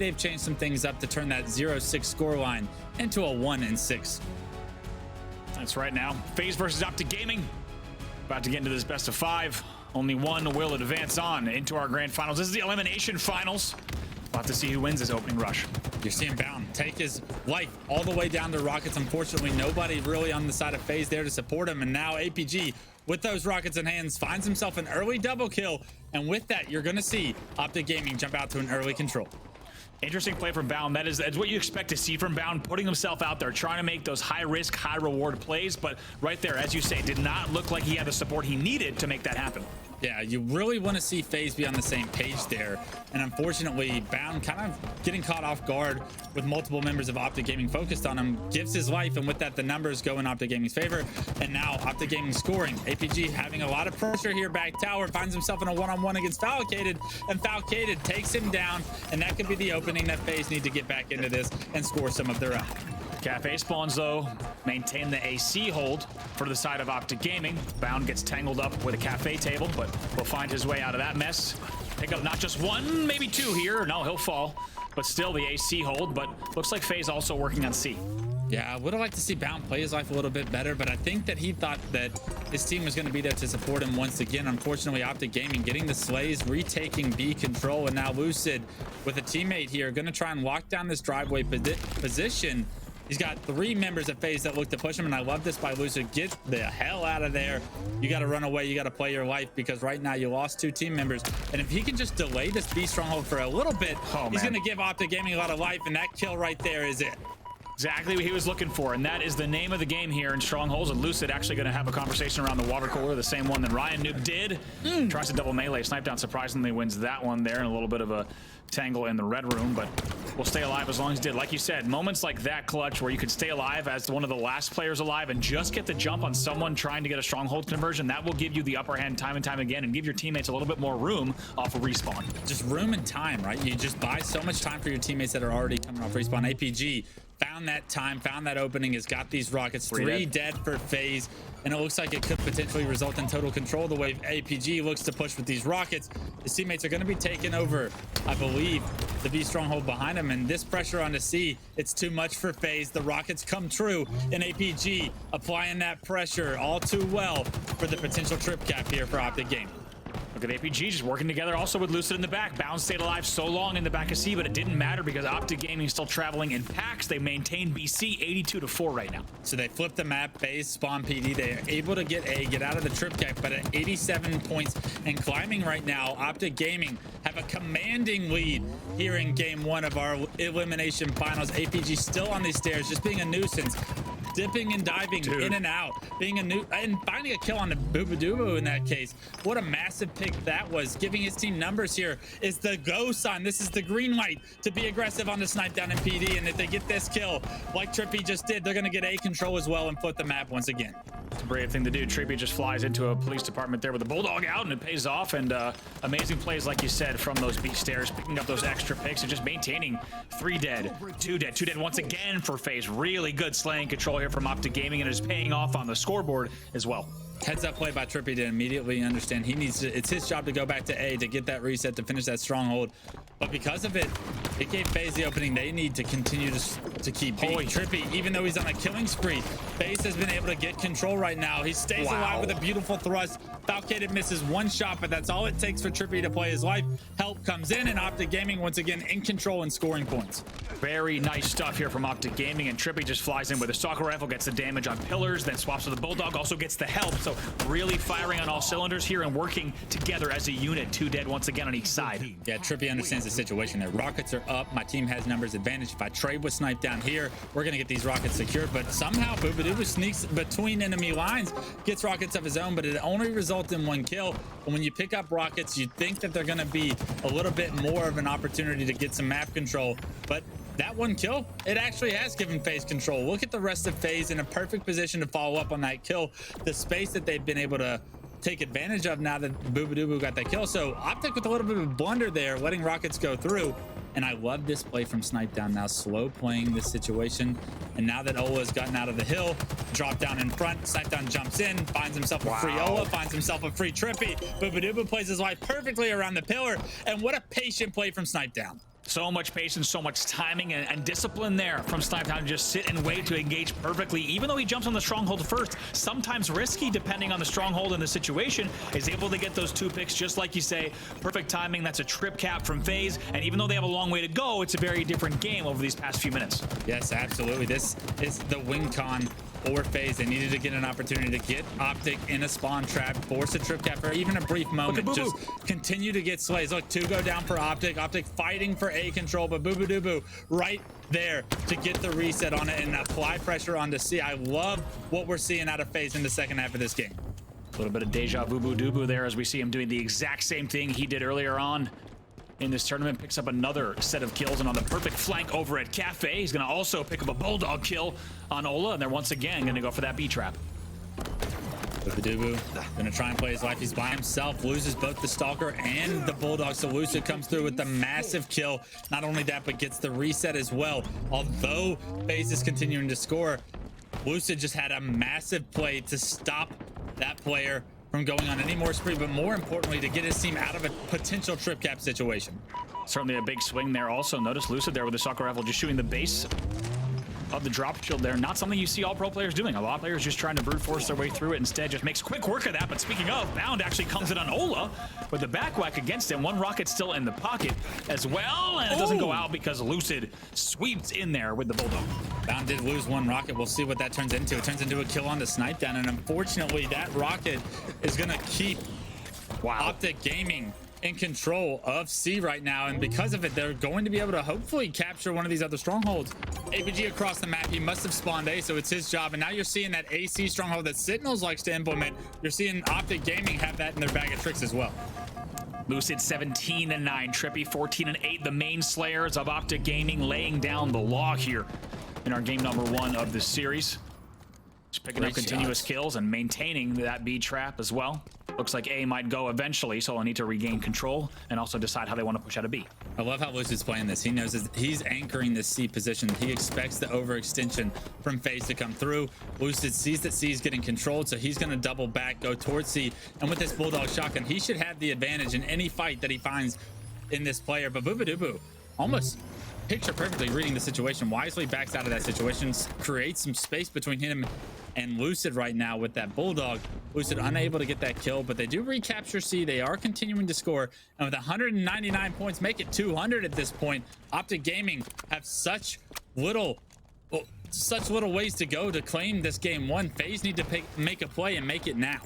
they've changed some things up to turn that 0-6 score line into a 1-6. That's right. Now Faze versus Optic Gaming, about to get into this best of 5. Only one will advance on into our grand finals. This is the elimination finals. We'll have to see who wins this opening rush. You're seeing Bound take his life all the way down to rockets. Unfortunately, nobody really on the side of Faze there to support him. And now APG, with those rockets in hands, finds himself an early double kill. And with that, you're going to see Optic Gaming jump out to an early control. Interesting play from Bound. That's what you expect to see from Bound, putting himself out there, trying to make those high-risk, high-reward plays. But right there, as you say, did not look like he had the support he needed to make that happen. Yeah, you really want to see Faze be on the same page there. And unfortunately, Bound kind of getting caught off guard with multiple members of Optic Gaming focused on him, gives his life, and with that, the numbers go in Optic Gaming's favor. And now Optic Gaming scoring. APG having a lot of pressure here back tower, finds himself in a one-on-one against Falcated, and Falcated takes him down, and that could be the opening that Faze need to get back into this and score some of their own. Cafe spawns, though, maintain the AC hold for the side of Optic Gaming. Bound gets tangled up with a cafe table, but will find his way out of that mess. Pick up not just one, maybe two here. No, he'll fall, but still the AC hold. But looks like Faze also working on C. Yeah, I would have liked to see Bound play his life a little bit better, but I think that he thought that his team was going to be there to support him once again. Unfortunately, Optic Gaming getting the slays, retaking B control, and now Lucid with a teammate here going to try and lock down this driveway position. He's got 3 members of Faze that look to push him, and I love this by Lucid. Get the hell out of there. You got to run away. You got to play your life, because right now you lost 2 team members. And if he can just delay this B stronghold for a little bit, he's going to give Optic Gaming a lot of life, and that kill right there is it. Exactly what he was looking for, and that is the name of the game here in Strongholds. And Lucid actually going to have a conversation around the water cooler, the same one that Ryan Noob did. Tries to double melee. Snipe surprisingly wins that one there, and a little bit of a tangle in the red room, but we'll stay alive as long as he did. Like you said, moments like that clutch where you could stay alive as one of the last players alive and just get the jump on someone trying to get a stronghold conversion, that will give you the upper hand time and time again and give your teammates a little bit more room off of respawn. Just room and time, right? You just buy so much time for your teammates that are already coming off respawn. APG found that time, found that opening, has got these rockets. 3 dead for Faze, and it looks like it could potentially result in total control the way APG looks to push with these rockets. His teammates are going to be taking over, I believe, the B stronghold behind him, and this pressure on the C, it's too much for Faze. The rockets come true, and APG applying that pressure all too well for the potential trip cap here for Optic Gaming. Look at APG just working together also with Lucid in the back. Bound stayed alive so long in the back of C, but it didn't matter because Optic Gaming is still traveling in packs. They maintain BC 82-4 right now. So they flip the map, Faze, spawn PD. They are able to get out of the trip cap, but at 87 points and climbing right now, Optic Gaming have a commanding lead here in game 1 of our elimination finals. APG still on these stairs, just being a nuisance. Dipping and diving in and out, being and finding a kill on the Boobadooboo in that case. What a massive pick that was. Giving his team numbers here is the go sign. This is the green light to be aggressive on the snipe down in PD. And if they get this kill, like Trippy just did, they're going to get A control as well and flip the map once again. It's a brave thing to do. Trippy just flies into a police department there with a bulldog out, and it pays off. And amazing plays, like you said, from those beach stairs, picking up those extra picks and just maintaining 3 dead, 2 dead, 2 dead once again for Faze. Really good slaying control here from Optic Gaming, and it is paying off on the scoreboard as well. Heads up play by Trippy to immediately understand he needs to, it's his job to go back to A to get that reset to finish that stronghold. But because of it, it gave Faze the opening they need to continue to keep beating Trippy. Even though he's on a killing spree, Faze has been able to get control right now. He stays alive with a beautiful thrust. Falcated misses 1 shot, but that's all it takes for Trippy to play his life. Help comes in, and Optic Gaming once again in control and scoring points. Very nice stuff here from Optic Gaming, and Trippy just flies in with a stalker rifle, gets the damage on pillars, then swaps with the bulldog, also gets the help. So really firing on all cylinders here and working together as a unit. 2 dead once again on each side. Yeah, Trippy understands the situation there. Rockets are up. My team has numbers advantage. If I trade with snipe down here, we're going to get these rockets secured. But somehow Boobadooboo sneaks between enemy lines, gets rockets of his own, but it only results in 1 kill. And when you pick up rockets, you think that they're going to be a little bit more of an opportunity to get some map control. But that 1 kill, it actually has given Faze control. Look at the rest of Faze in a perfect position to follow up on that kill. The space that they've been able to take advantage of now that Boobadooboo got that kill. So Optic with a little bit of a blunder there, letting rockets go through. And I love this play from Snipe Down now, slow playing this situation. And now that Ola has gotten out of the hill, drop down in front, Snipe Down jumps in, finds himself a free Ola, finds himself a free Trippy. Boobadooboo plays his life perfectly around the pillar. And what a patient play from Snipe Down. So much patience, so much timing and discipline there from Snipetown to just sit and wait to engage perfectly. Even though he jumps on the stronghold first, sometimes risky depending on the stronghold and the situation, is able to get those 2 picks just like you say. Perfect timing. That's a trip cap from Faze. And even though they have a long way to go, it's a very different game over these past few minutes. Yes, absolutely. This is the win con or Faze. They needed to get an opportunity to get Optic in a spawn trap, force a trip cap for even a brief moment. Just continue to get slays. Look, 2 go down for Optic. Optic fighting for A control, but Boo Boo Doo Boo right there to get the reset on it and apply pressure onto C. I love what we're seeing out of Faze in the second half of this game. A little bit of deja vu boo doo boo there as we see him doing the exact same thing he did earlier on in this tournament. Picks up another set of kills, and on the perfect flank over at Cafe, he's going to also pick up a Bulldog kill on Ola, and they're once again going to go for that B trap. Dubu gonna try and play his life. He's by himself, loses both the Stalker and the Bulldog, so Lucid comes through with the massive kill. Not only that, but gets the reset as well. Although Faze is continuing to score, Lucid just had a massive play to stop that player from going on any more spree, but more importantly, to get his team out of a potential trip cap situation. Certainly a big swing there. Also, notice Lucid there with the Stalker rifle just shooting the base of the drop shield there. Not something you see all pro players doing. A lot of players just trying to brute force their way through it. Instead, just makes quick work of that. But speaking of, Bound actually comes in on Ola with the back whack against him. 1 rocket still in the pocket as well. And it doesn't go out because Lucid sweeps in there with the Bulldog. Bound did lose 1 rocket. We'll see what that turns into. It turns into a kill on the Snipetown. And unfortunately, that rocket is going to keep Optic Gaming in control of C right now, and because of it, they're going to be able to hopefully capture one of these other strongholds. APG across the map, he must have spawned A, so it's his job, and now you're seeing that AC stronghold that Sentinels likes to implement. You're seeing Optic Gaming have that in their bag of tricks as well. Lucid 17-9, Trippy 14-8, the main slayers of Optic Gaming laying down the law here in our game number 1 of this series. Just picking up continuous kills and maintaining that B trap as well. Looks like A might go eventually, so they'll need to regain control and also decide how they want to push out of B. I love how Lucid's playing this. He knows he's anchoring this C position. He expects the overextension from Faze to come through. Lucid sees that C is getting controlled, so he's going to double back, go towards C. And with this Bulldog shotgun, he should have the advantage in any fight that he finds in this player. But Boobadooboo almost picture perfectly reading the situation, wisely backs out of that situation, creates some space between him and Lucid right now with that Bulldog. Lucid unable to get that kill, but they do recapture C. They are continuing to score, and with 199 points, make it 200 at this point. Optic Gaming have such little ways to go to claim this game 1. Faze need to make a play and make it now.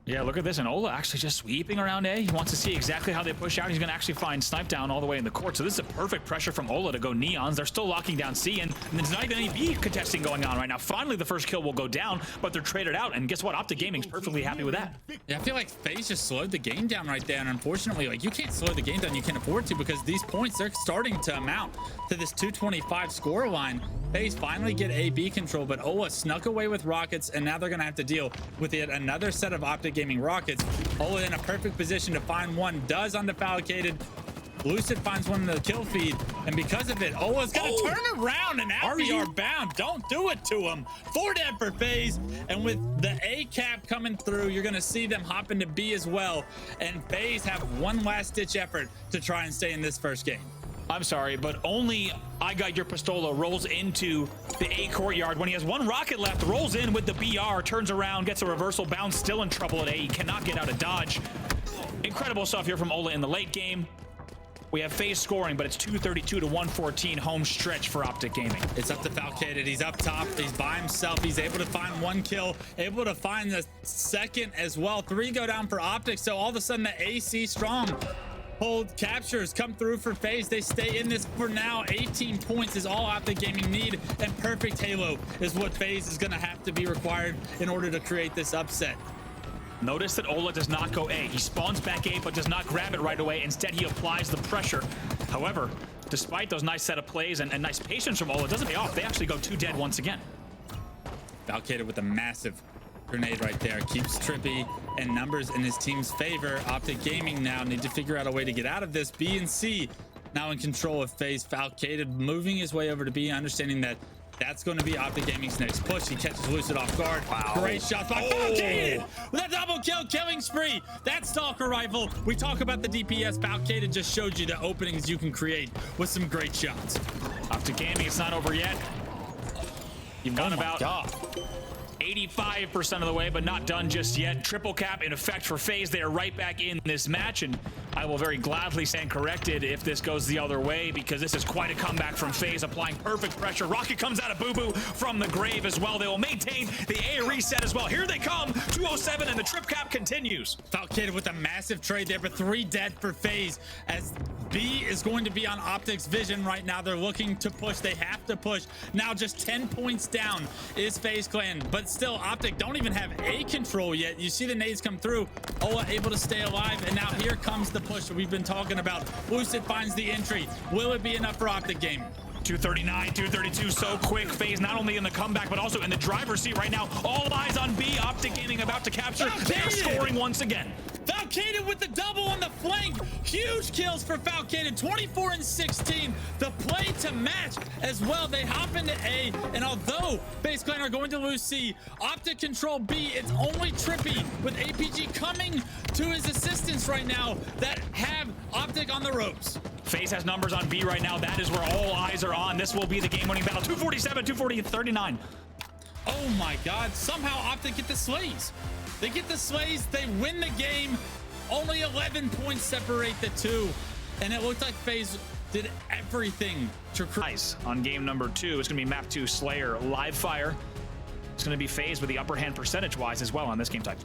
Yeah, look at this, and Ola actually just sweeping around A. He wants to see exactly how they push out. He's going to actually find Snipetown all the way in the court. So this is a perfect pressure from Ola to go Neons. They're still locking down C, and there's not even any B contesting going on right now. Finally, the first kill will go down, but they're traded out, and guess what? Optic Gaming's perfectly happy with that. Yeah, I feel like Faze just slowed the game down right there, and unfortunately, like, you can't slow the game down. You can't afford to, because these points, they're starting to amount to this 225 score line. Faze finally get A-B control, but Ola snuck away with rockets, and now they're going to have to deal with yet another set of Optic Gaming rockets. Ola in a perfect position to find one, does undefalcated. Lucid finds one in the kill feed, and because of it, Ola's going to turn around, and now we are Bound. Don't do it to him. 4 dead for Faze, and with the A cap coming through, you're going to see them hop into B as well, and Faze have one last-ditch effort to try and stay in this first game. I'm sorry, but only I Got Your Pistola rolls into the A courtyard when he has 1 rocket left, rolls in with the BR, turns around, gets a reversal, Bound still in trouble at A. He cannot get out of dodge. Incredible stuff here from Ola in the late game. We have Faze scoring, but it's 232 to 114 home stretch for Optic Gaming. It's up to Falcated. He's up top. He's by himself. He's able to find 1 kill, able to find the second as well. 3 go down for Optic, so all of a sudden the AC strong hold captures come through for Faze. They stay in this for now. 18 points is all Optic Gaming need, and perfect Halo is what Faze is going to have to be required in order to create this upset. Notice that Ola does not go A. He spawns back A, but does not grab it right away. Instead, he applies the pressure. However, despite those nice set of plays and nice patience from Ola, it doesn't pay off. They actually go 2 dead once again. Valkated with a massive grenade right there. Keeps Trippy and numbers in his team's favor. Optic Gaming now need to figure out a way to get out of this. B and C now in control of Faze. Falcated moving his way over to B, understanding that That's going to be Optic Gaming's next push. He catches Lucid off guard. Wow. Great shot by Falcated with a double kill, killing spree. That Stalker rifle. We talk about the DPS. Falcated just showed you the openings you can create with some great shots. Optic Gaming, it's not over yet. You've gone about God. 85% of the way, but not done just yet. Triple cap in effect for FaZe. They are right back in this match, and I will very gladly stand corrected if this goes the other way, because this is quite a comeback from FaZe, applying perfect pressure. Rocket comes out of Boo Boo from the grave as well. They will maintain the A reset as well. Here they come, 207, and the trip cap continues. Falcated with a massive trade there, but 3 dead for FaZe, as B is going to be on Optic's vision right now. They're looking to push. They have to push. Now just 10 points down is FaZe Clan, but still Optic don't even have A control yet. You see the nades come through. Ola able to stay alive, and now here comes the push that we've been talking about. Lucid finds the entry. Will it be enough for Optic Gaming? 239, 232, so quick. FaZe not only in the comeback, but also in the driver's seat right now. All eyes on B. Optic Gaming about to capture. They're scoring once again. Falcated with the double on the flank. Huge kills for Falcated. 24 and 16. The play to match as well. They hop into A, and although FaZe Clan are going to lose C, Optic control B. It's only Trippy with APG coming to his assistance right now that have Optic on the ropes. FaZe has numbers on B right now. That is where all eyes are on. This will be the game-winning battle. 247, 240, 39. Oh my God. Somehow Optic get the slays. They get the slays. They win the game. Only 11 points separate the two. And it looked like FaZe did everything to Nice. On game number 2, it's going to be map 2 Slayer live fire. It's going to be FaZe with the upper hand percentage-wise as well on this game type.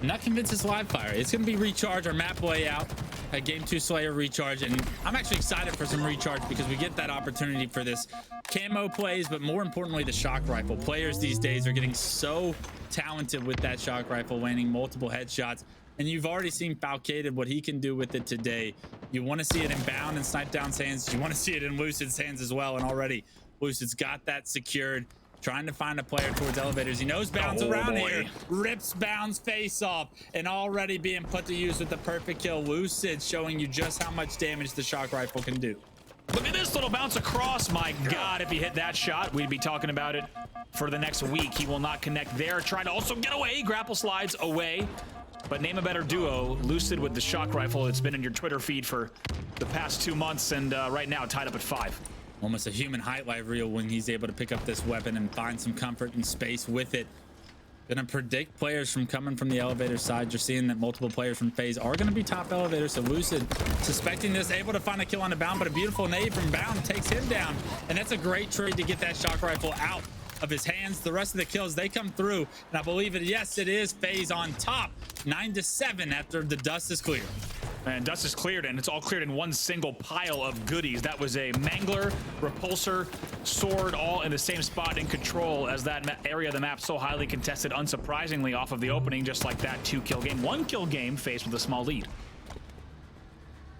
I'm not convinced it's live fire. It's going to be recharge or map layout. A game 2 Slayer recharge, and I'm actually excited for some recharge because we get that opportunity for this camo plays, but more importantly the shock rifle. Players these days are getting so talented with that shock rifle, landing multiple headshots, and you've already seen Falcated what he can do with it today. You want to see it in Bound and Snipe Down's hands. You want to see it in Lucid's hands as well, and already Lucid's got that secured. Trying to find a player towards elevators. He knows Bound's around here. Rips Bound's face off, and already being put to use with the perfect kill. Lucid showing you just how much damage the shock rifle can do. Look at this little bounce across. My God, if he hit that shot, we'd be talking about it for the next week. He will not connect there. Trying to also get away. Grapple slides away. But name a better duo. Lucid with the shock rifle. It's been in your Twitter feed for the past 2 months, and right now tied up at 5. Almost a human highlight reel when he's able to pick up this weapon and find some comfort and space with it. Gonna predict players from coming from the elevator side. You're seeing that multiple players from FaZe are gonna be top elevators. So Lucid suspecting this, able to find a kill on the Bound, but a beautiful nade from Bound takes him down. And that's a great trade to get that shock rifle out of his hands. The rest of the kills, they come through. And I believe it, yes, it is FaZe on top. 9-7 after the dust is cleared. And dust is cleared, and it's all cleared in one single pile of goodies. That was a Mangler, Repulsor, Sword, all in the same spot in control, as that area of the map so highly contested, unsurprisingly, off of the opening, just like that 2-kill game. 1-kill game faced with a small lead.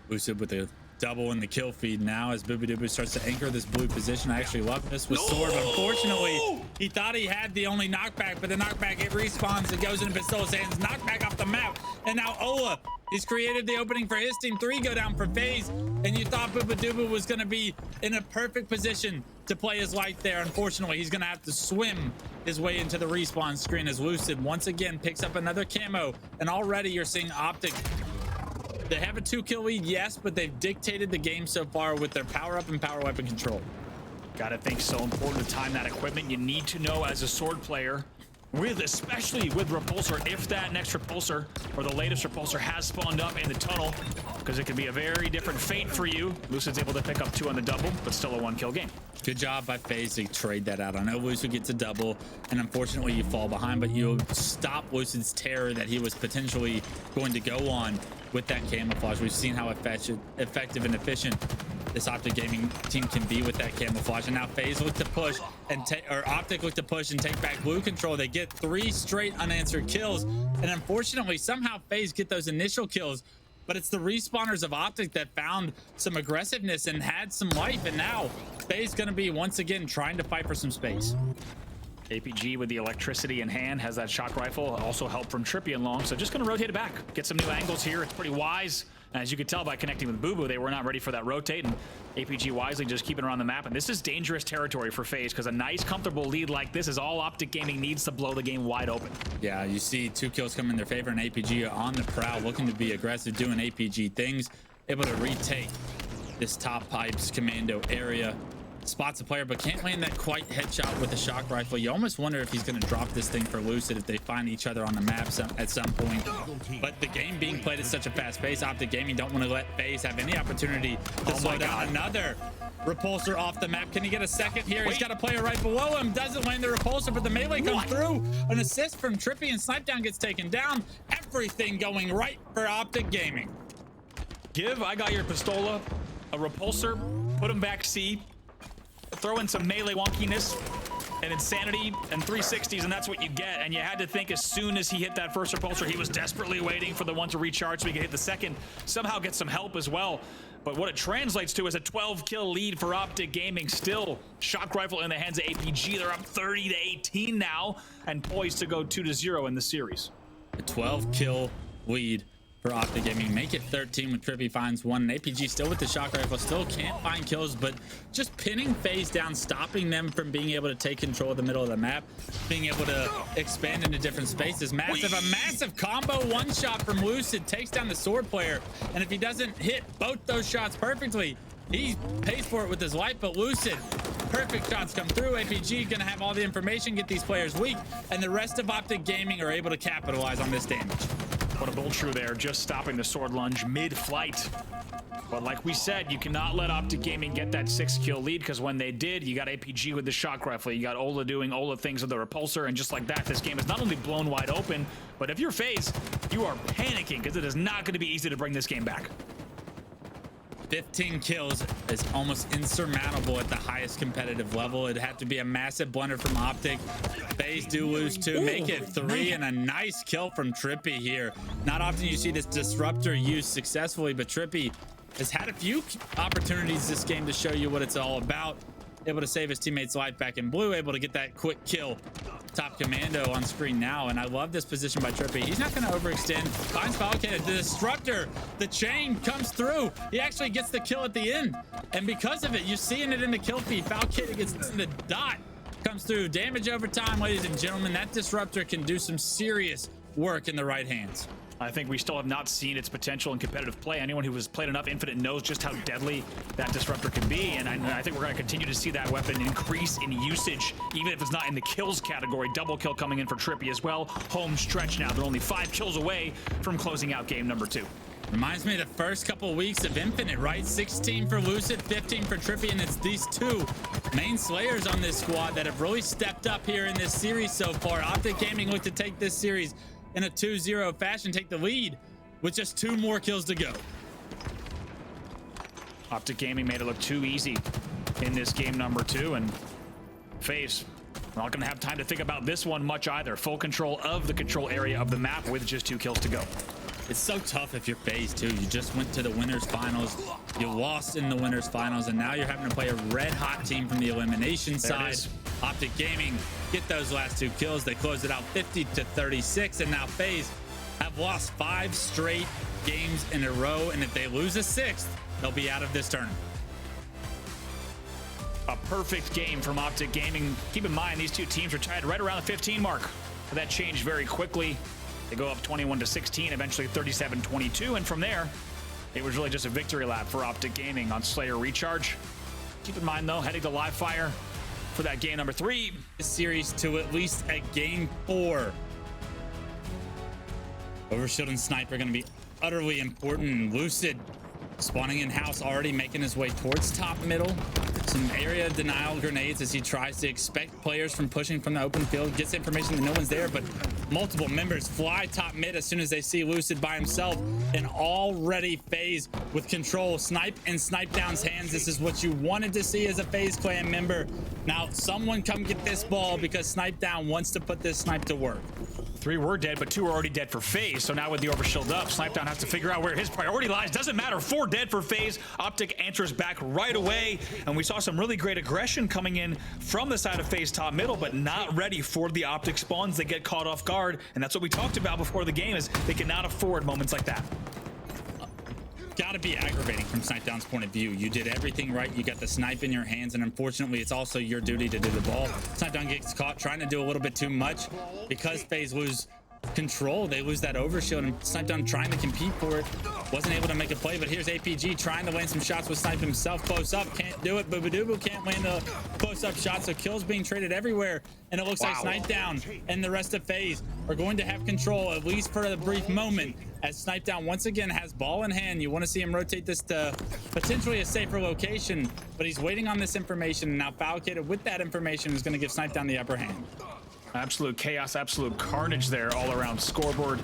Lucid with the double in the kill feed now as Booby starts to anchor this blue position. I actually love this with Sword, but unfortunately, he thought he had the only knockback, but the knockback, it respawns, it goes into Pistole's hands, knockback off the map, and now Ola, he's created the opening for his team. 3 go down for FaZe, and you thought Booba was going to be in a perfect position to play his life there. Unfortunately, he's going to have to swim his way into the respawn screen as Lucid once again picks up another camo, and already you're seeing Optic. They have a 2-kill lead, yes, but they've dictated the game so far with their power-up and power weapon control. Gotta think so important to time that equipment. You need to know as a Sword player, especially with Repulsor, if that next Repulsor or the latest Repulsor has spawned up in the tunnel, because it could be a very different fate for you. Lucid's able to pick up 2 on the double, but still a 1-kill game. Good job by FaZe to trade that out. I know Lucid gets a double, and unfortunately you fall behind, but you stop Lucid's terror that he was potentially going to go on with that camouflage. We've seen how effective and efficient this Optic Gaming team can be with that camouflage. And now FaZe look to push and Optic look to push and take back blue control. They get 3 straight unanswered kills, and unfortunately somehow FaZe get those initial kills, but it's the respawners of Optic that found some aggressiveness and had some life, and now FaZe gonna be once again trying to fight for some space. APG with the electricity in hand has that shock rifle, also help from Trippy and Long, so just gonna rotate it back, get some new angles here. It's pretty wise And as you could tell by connecting with Boo Boo, they were not ready for that rotate, and APG wisely just keeping it around the map. And this is dangerous territory for Faze, because a nice, comfortable lead like this is all Optic Gaming needs to blow the game wide open. Yeah, you see 2 kills come in their favor, and APG on the prowl, looking to be aggressive, doing APG things, able to retake this top pipes commando area. Spots a player, but can't land that quite headshot with the shock rifle. You almost wonder if he's going to drop this thing for Lucid if they find each other on the map at some point. But the game being played at such a fast pace, Optic Gaming don't want to let Faze have any opportunity to slow down. Another repulsor off the map. Can he get a second here? He's got a player right below him. Doesn't land the repulsor, but the melee comes through. An assist from Trippy, and Snipedown gets taken down. Everything going right for Optic Gaming. I got your pistola, a repulsor, put him back C. Throw in some melee wonkiness and insanity and 360s, and that's what you get. And you had to think as soon as he hit that first repulsor, he was desperately waiting for the one to recharge so he could hit the second, somehow get some help as well. But what it translates to is a 12-kill lead for Optic Gaming. Still, shock rifle in the hands of APG. They're up 30-18 now and poised to go 2-0 in the series. A 12-kill lead for Optic Gaming. Make it 13 when Trippy finds one. And APG still with the shock rifle, still can't find kills, but just pinning Faze down, stopping them from being able to take control of the middle of the map, being able to expand into different spaces. A massive combo one shot from Lucid takes down the sword player, and if he doesn't hit both those shots perfectly, he pays for it with his life. But Lucid, perfect shots come through. APG gonna have all the information, get these players weak, and the rest of Optic Gaming are able to capitalize on this damage. What a bolt true there, just stopping the sword lunge mid-flight. But like we said, you cannot let Optic Gaming get that 6-kill lead, because when they did, you got APG with the shock rifle, you got Ola doing Ola things with the repulsor, and just like that, this game is not only blown wide open, but if you're Faze, you are panicking, because it is not going to be easy to bring this game back. 15 kills is almost insurmountable at the highest competitive level. It'd have to be a massive blunder from Optic. Faze do lose 2, make it 3, and a nice kill from Trippy here. Not often you see this disruptor used successfully, but Trippy has had a few opportunities this game to show you what it's all about. Able to save his teammate's life back in blue, able to get that quick kill. Top commando on screen now, and I love this position by Trippy. He's not going to overextend. Finds Falcon. The disruptor, the chain comes through. He actually gets the kill at the end, and because of it, you're seeing it in the kill feed. Falcon gets the dot, comes through. Damage over time, ladies and gentlemen. That disruptor can do some serious work in the right hands. I think we still have not seen its potential in competitive play. Anyone who has played enough Infinite knows just how deadly that disruptor can be, and I think we're going to continue to see that weapon increase in usage, even if it's not in the kills category. Double kill coming in for Trippy as well. Home stretch now. They're only 5 kills away from closing out game number 2. Reminds me of the first couple of weeks of Infinite, right? 16 for Lucid, 15 for Trippy, and it's these 2 main slayers on this squad that have really stepped up here in this series so far. Optic Gaming look to take this series in a 2-0 fashion, take the lead with just 2 more kills to go. Optic Gaming made it look too easy in this game number 2, and Faze not going to have time to think about this one much either. Full control of the control area of the map with just 2 kills to go. It's so tough if you're Faze too. You just went to the winners finals, you lost in the winners finals, and now you're having to play a red hot team from the elimination side. Optic Gaming get those last 2 kills. They close it out 50-36, and now Faze have lost 5 straight games in a row, and if they lose a 6th, they'll be out of this tournament. A perfect game from Optic Gaming. Keep in mind, these 2 teams are tied right around the 15 mark. But that changed very quickly. They go up 21-16, eventually 37-22, and from there, it was really just a victory lap for Optic Gaming on Slayer Recharge. Keep in mind, though, heading to live fire for that game number 3. This series to at least a game 4. Overshield and Snipe are going to be utterly important. Lucid spawning in house, already making his way towards top middle. Some area denial grenades as he tries to expect players from pushing from the open field. Gets information that no one's there, but multiple members fly top mid as soon as they see Lucid by himself. And already Faze with control. Snipe in Snipedown's hands. This is what you wanted to see as a Faze clan member. Now someone come get this ball, because Snipedown wants to put this snipe to work. 3 were dead, but 2 are already dead for Faze. So now with the overshield up, Snipedown has to figure out where his priority lies. Doesn't matter. 4 dead for Faze. Optic answers back right away, and we saw some really great aggression coming in from the side of Faze top middle, but not ready for the Optic spawns. They get caught off guard, and that's what we talked about before the game, is they cannot afford moments like that. got to be aggravating from Snipedown's point of view. You did everything right. You got the snipe in your hands, and unfortunately, it's also your duty to do the ball. Snipedown gets caught trying to do a little bit too much because Faze lose control. They lose that overshield, and Snipedown trying to compete for it. Wasn't able to make a play, but here's APG trying to land some shots with Snipe himself close up. Can't do it. Boobadooboo can't land a close-up shot, so kills being traded everywhere. And it looks like Snipedown and the rest of Faze are going to have control, at least for a brief moment, as Snipedown once again has ball in hand. You want to see him rotate this to potentially a safer location, but he's waiting on this information, and now Falcated with that information is going to give Snipedown the upper hand. Absolute chaos, absolute carnage there all around scoreboard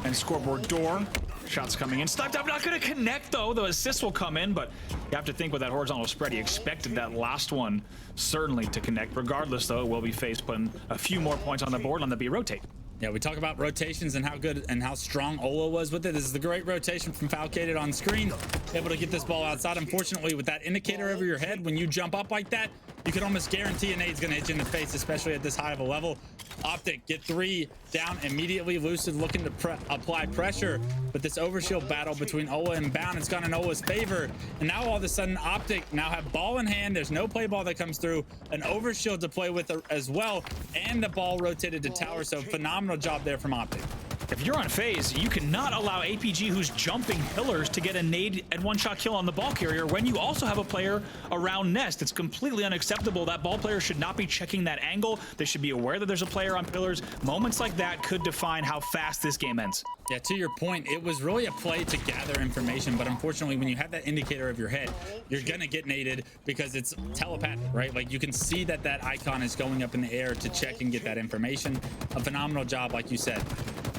and scoreboard door. Shots coming in. Snipedown not going to connect, though. The assist will come in, but you have to think with that horizontal spread, he expected that last one certainly to connect. Regardless, though, it will be Faze putting a few more points on the board on the B rotate. Yeah, we talk about rotations and how good and how strong Ola was with it. This is the great rotation from Falcated on screen. Able to get this ball outside. Unfortunately, with that indicator over your head, when you jump up like that, you can almost guarantee a nade's going to hit you in the face, especially at this high of a level. Optic get 3 down immediately. Lucid looking to apply pressure, but this overshield battle between Ola and Bound, it's gone in Ola's favor. And now all of a sudden, Optic now have ball in hand. There's no play ball that comes through. An overshield to play with as well, and the ball rotated to tower. So phenomenal job there from Optic. If you're on Faze, you cannot allow APG, who's jumping pillars, to get a nade and one-shot kill on the ball carrier when you also have a player around Nest. It's completely unacceptable. That ball player should not be checking that angle. They should be aware that there's a player on pillars. Moments like that could define how fast this game ends. Yeah, to your point, it was really a play to gather information, but unfortunately, when you have that indicator of your head, you're gonna get naded because it's telepathic, right? Like, you can see that that icon is going up in the air to check and get that information. A phenomenal job, like you said,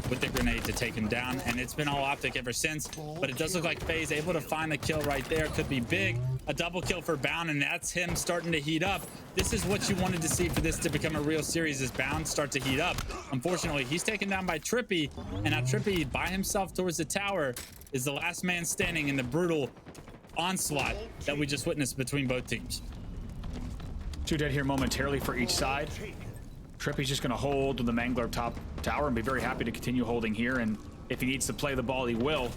with the grenade to take him down, and it's been all Optic ever since. But it does look like Faze able to find the kill right there. Could be big. A double kill for Bound, and that's him starting to heat up. This is what you wanted to see for this to become a real series, is Bound start to heat up. Unfortunately, he's taken down by Trippy, and now Trippy by himself towards the tower is the last man standing in the brutal onslaught that we just witnessed between both teams. 2 dead here momentarily for each side. Trippy's just going to hold the Mangler top tower and be very happy to continue holding here. And if he needs to play the ball, he will.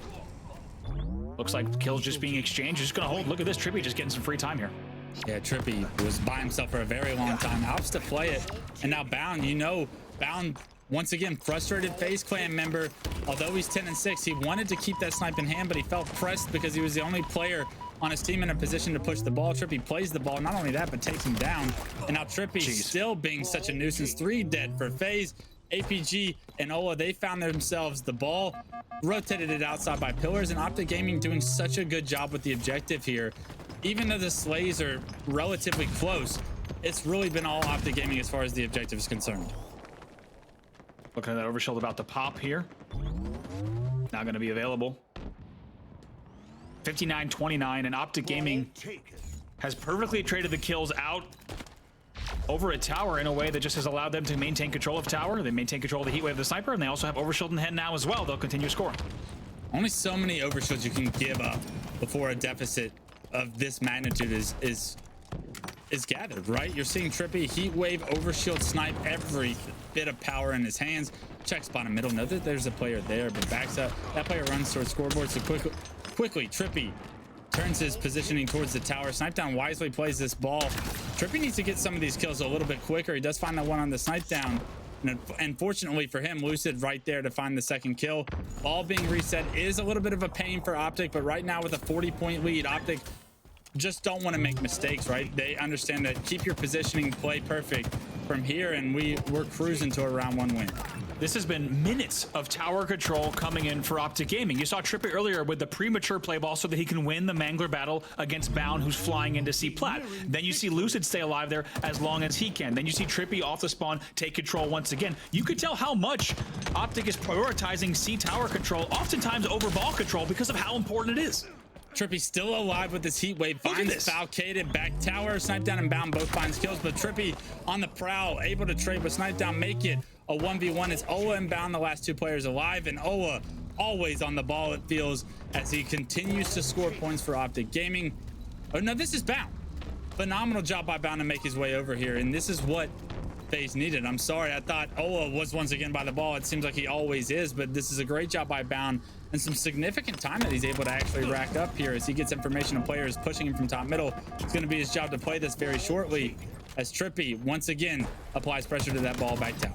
Looks like kills just being exchanged. Just going to hold. Look at this. Trippy just getting some free time here. Yeah, Trippy was by himself for a very long time. Opts to play it. And now Bound, you know, Bound, once again, frustrated Faze Clan member. Although he's 10-6, he wanted to keep that snipe in hand, but he felt pressed because he was the only player on his team in a position to push the ball. Trippy plays the ball. Not only that, but takes him down. And now Trippy still being such a nuisance. 3 dead for Faze. APG and Ola, they found themselves the ball, rotated it outside by pillars, and Optic Gaming doing such a good job with the objective here. Even though the slays are relatively close, it's really been all Optic Gaming as far as the objective is concerned. Looking at that overshield about to pop here. Not going to be available. 59-29, and Optic Gaming has perfectly traded the kills out over a tower in a way that just has allowed them to maintain control of tower. They maintain control of the heat wave of the sniper, and they also have overshield in hand now as well. They'll continue scoring. Only so many overshields you can give up before a deficit of this magnitude is gathered, right? You're seeing Trippy heat wave, overshield, snipe, every bit of power in his hands. Checks bottom middle. Know that there's a player there, but backs up. That player runs towards scoreboard. So quickly, Trippy turns his positioning towards the tower. Snipedown wisely plays this ball. Trippy needs to get some of these kills a little bit quicker. He does find that one on the Snipedown. And fortunately for him, Lucid right there to find the second kill. Ball being reset is a little bit of a pain for Optic, but right now with a 40-point lead, Optic just don't want to make mistakes, right? They understand that keep your positioning, play perfect from here, and we're cruising to a round 1 win. This has been minutes of tower control coming in for Optic Gaming. You saw Trippy earlier with the premature play ball so that he can win the Mangler battle against Bound, who's flying into C plat. Then you see Lucid stay alive there as long as he can. Then you see Trippy off the spawn take control once again. You could tell how much Optic is prioritizing C tower control, oftentimes over ball control, because of how important it is. Trippy still alive with this heat wave. Finds Falcated back tower. Snipedown and Bound both finds kills, but Trippy on the prowl, able to trade with Snipedown, make it a 1v1. It's Ola and Bound, the last 2 players alive, and Ola always on the ball, it feels, as he continues to score points for Optic Gaming. Oh no, this is Bound. Phenomenal job by Bound to make his way over here, and this is what Faze needed. I'm sorry, I thought Ola was once again by the ball. It seems like he always is, but this is a great job by Bound and some significant time that he's able to actually rack up here as he gets information on players pushing him from top middle. It's going to be his job to play this very shortly as Trippy once again applies pressure to that ball back down.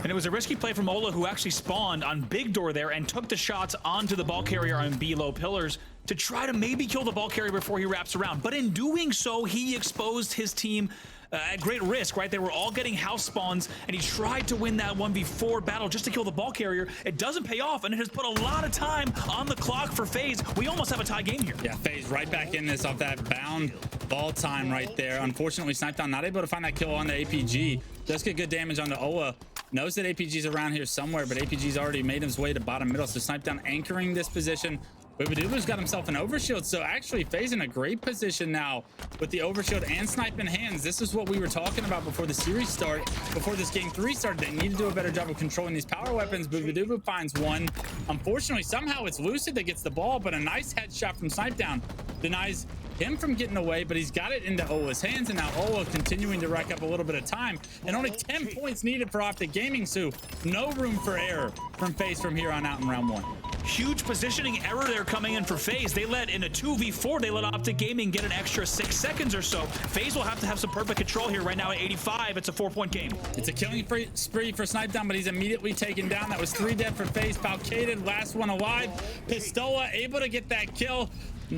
And it was a risky play from Ola, who actually spawned on big door there and took the shots onto the ball carrier on B low pillars to try to maybe kill the ball carrier before he wraps around. But in doing so, he exposed his team at great risk, right? They were all getting house spawns, and he tried to win that 1v4 battle just to kill the ball carrier. It doesn't pay off, and it has put a lot of time on the clock for Faze. We almost have a tie game here. Yeah, Faze right back in this off that Bound ball time right there. Unfortunately, Snipetown not able to find that kill on the APG. Does get good damage on the Ola. Knows that APG's around here somewhere, but APG's already made his way to bottom middle, so Snipetown anchoring this position. Bubadubu's got himself an overshield, so actually Faze in a great position now with the overshield and snipe in hands. This is what we were talking about before the series started, before this game 3 started. They need to do a better job of controlling these power weapons. Bubadubu finds one. Unfortunately, somehow it's Lucid that gets the ball, but a nice headshot from Snipetown denies him from getting away, but he's got it into Ola's hands, and now Ola continuing to rack up a little bit of time, and only 10 points needed for Optic Gaming, so no room for error from Faze from here on out in round 1. Huge positioning error there coming in for Faze. They let in a 2v4. They let Optic Gaming get an extra 6 seconds or so. Faze will have to have some perfect control here right now at 85. It's a 4-point game. It's a killing spree for Snipetown, but he's immediately taken down. That was 3 dead for Faze. Falcated, last one alive. Pistola able to get that kill.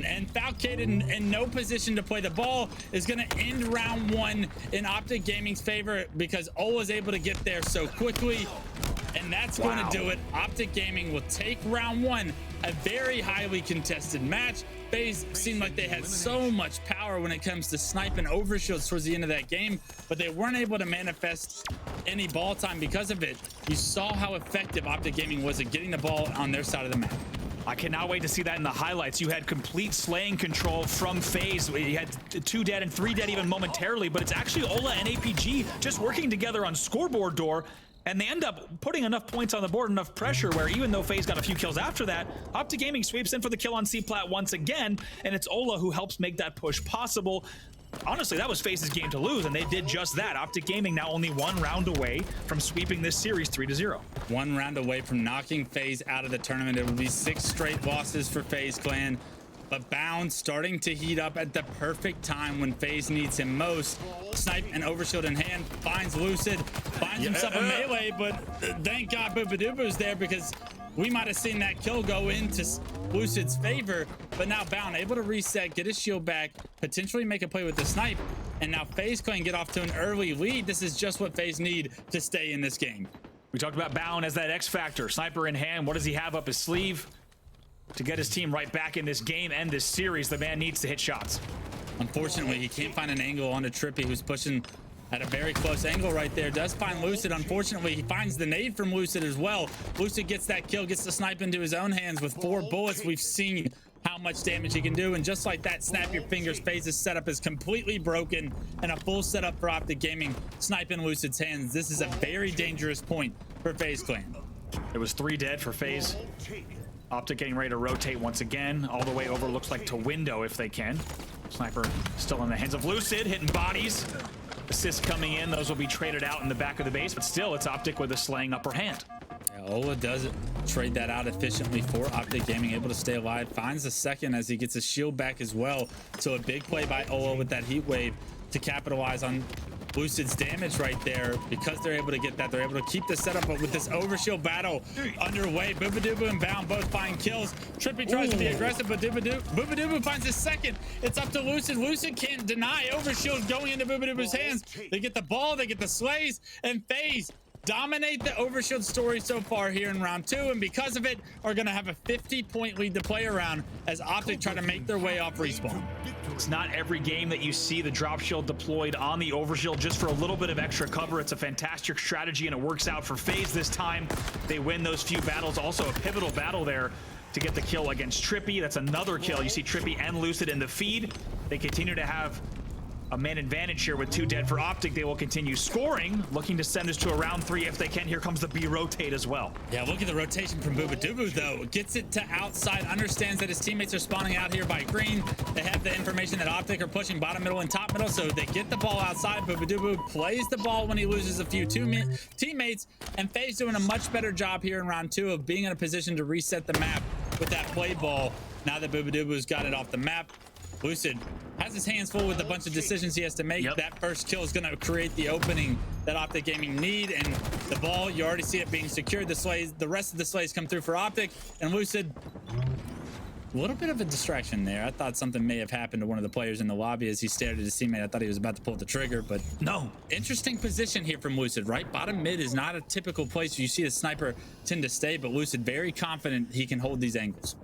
And Falcated in no position to play the ball is going to end round 1 in Optic Gaming's favor because Ola's able to get there so quickly. And that's going to do it. Optic Gaming will take round 1, a very highly contested match. Faze seemed like they had so much power when it comes to sniping overshields towards the end of that game, but they weren't able to manifest any ball time because of it. You saw how effective Optic Gaming was at getting the ball on their side of the map. I cannot wait to see that in the highlights. You had complete slaying control from Faze. You had 2 dead and 3 dead even momentarily, but it's actually Ola and APG just working together on scoreboard door, and they end up putting enough points on the board, enough pressure where even though Faze got a few kills after that, Optic Gaming sweeps in for the kill on C-Plat once again, and it's Ola who helps make that push possible. Honestly, that was Faze's game to lose, and they did just that. Optic Gaming now only 1 round away from sweeping this series 3-0. 1 round away from knocking Faze out of the tournament. It would be 6 straight losses for Faze Clan. But Bound starting to heat up at the perfect time when Faze needs him most. Snipe and overshield in hand, finds Lucid, finds himself a melee, but thank God Bubadubu's there because we might have seen that kill go into Lucid's favor, but now Bound able to reset, get his shield back, potentially make a play with the snipe, and now Faze Clan get off to an early lead. This is just what Faze need to stay in this game. We talked about Bound as that X factor, sniper in hand. What does he have up his sleeve to get his team right back in this game and this series? The man needs to hit shots. Unfortunately, he can't find an angle onto Trippy, who's pushing at a very close angle right there. Does find Lucid. Unfortunately, he finds the nade from Lucid as well. Lucid gets that kill, gets the snipe into his own hands with 4 bullets. We've seen how much damage he can do, and just like that, snap your fingers, Faze's setup is completely broken and a full setup for Optic Gaming. Snipe in Lucid's hands. This is a very dangerous point for Faze Clan. It was 3 dead for Faze. Optic getting ready to rotate once again, all the way over, looks like to window if they can. Sniper still in the hands of Lucid, hitting bodies. Assists coming in, those will be traded out in the back of the base, but still it's Optic with a slaying upper hand. Yeah, Ola does trade that out efficiently for Optic Gaming, able to stay alive, finds the second as he gets his shield back as well. So a big play by Ola with that heat wave to capitalize on Lucid's damage right there. Because they're able to get that, they're able to keep the setup, but with this overshield battle underway, Bubadubu and Bound both find kills. Trippy tries to be aggressive, but Bubadubu finds his second. It's up to Lucid. Lucid can't deny overshield going into Bubadubu's hands. They get the ball, they get the slays, and Faze dominate the overshield story so far here in round 2, and because of it are going to have a 50-point lead to play around as Optic try to make their way off respawn. It's not every game that you see the drop shield deployed on the overshield just for a little bit of extra cover. It's a fantastic strategy, and it works out for Faze this time. They win those few battles. Also a pivotal battle there to get the kill against Trippy. That's another kill. You see Trippy and Lucid in the feed. They continue to have a man advantage here with 2 dead for Optic. They will continue scoring, looking to send this to a round 3 if they can. Here comes the B rotate as well. Yeah, look at the rotation from Boobadooboo, though. Gets it to outside, understands that his teammates are spawning out here by green. They have the information that Optic are pushing bottom, middle, and top middle, so they get the ball outside. Boobadooboo plays the ball when he loses a few teammates, and Faze doing a much better job here in round 2 of being in a position to reset the map with that play ball. Now that Boobadooboo's got it off the map, Lucid has his hands full with a bunch of decisions he has to make. That first kill is going to create the opening that Optic Gaming need, and the ball, you already see it being secured. The rest of the slays come through for Optic, and Lucid, a little bit of a distraction there. I thought something may have happened to one of the players in the lobby as he stared at his teammate. I thought he was about to pull the trigger, but no. Interesting position here from Lucid, right? Bottom mid is not a typical place where you see the sniper tend to stay, but Lucid very confident he can hold these angles.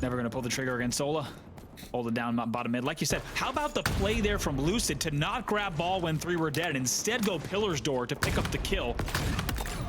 Never going to pull the trigger against Ola. Hold it down bottom mid. Like you said, how about the play there from Lucid to not grab ball when 3 were dead and instead go Pillar's door to pick up the kill?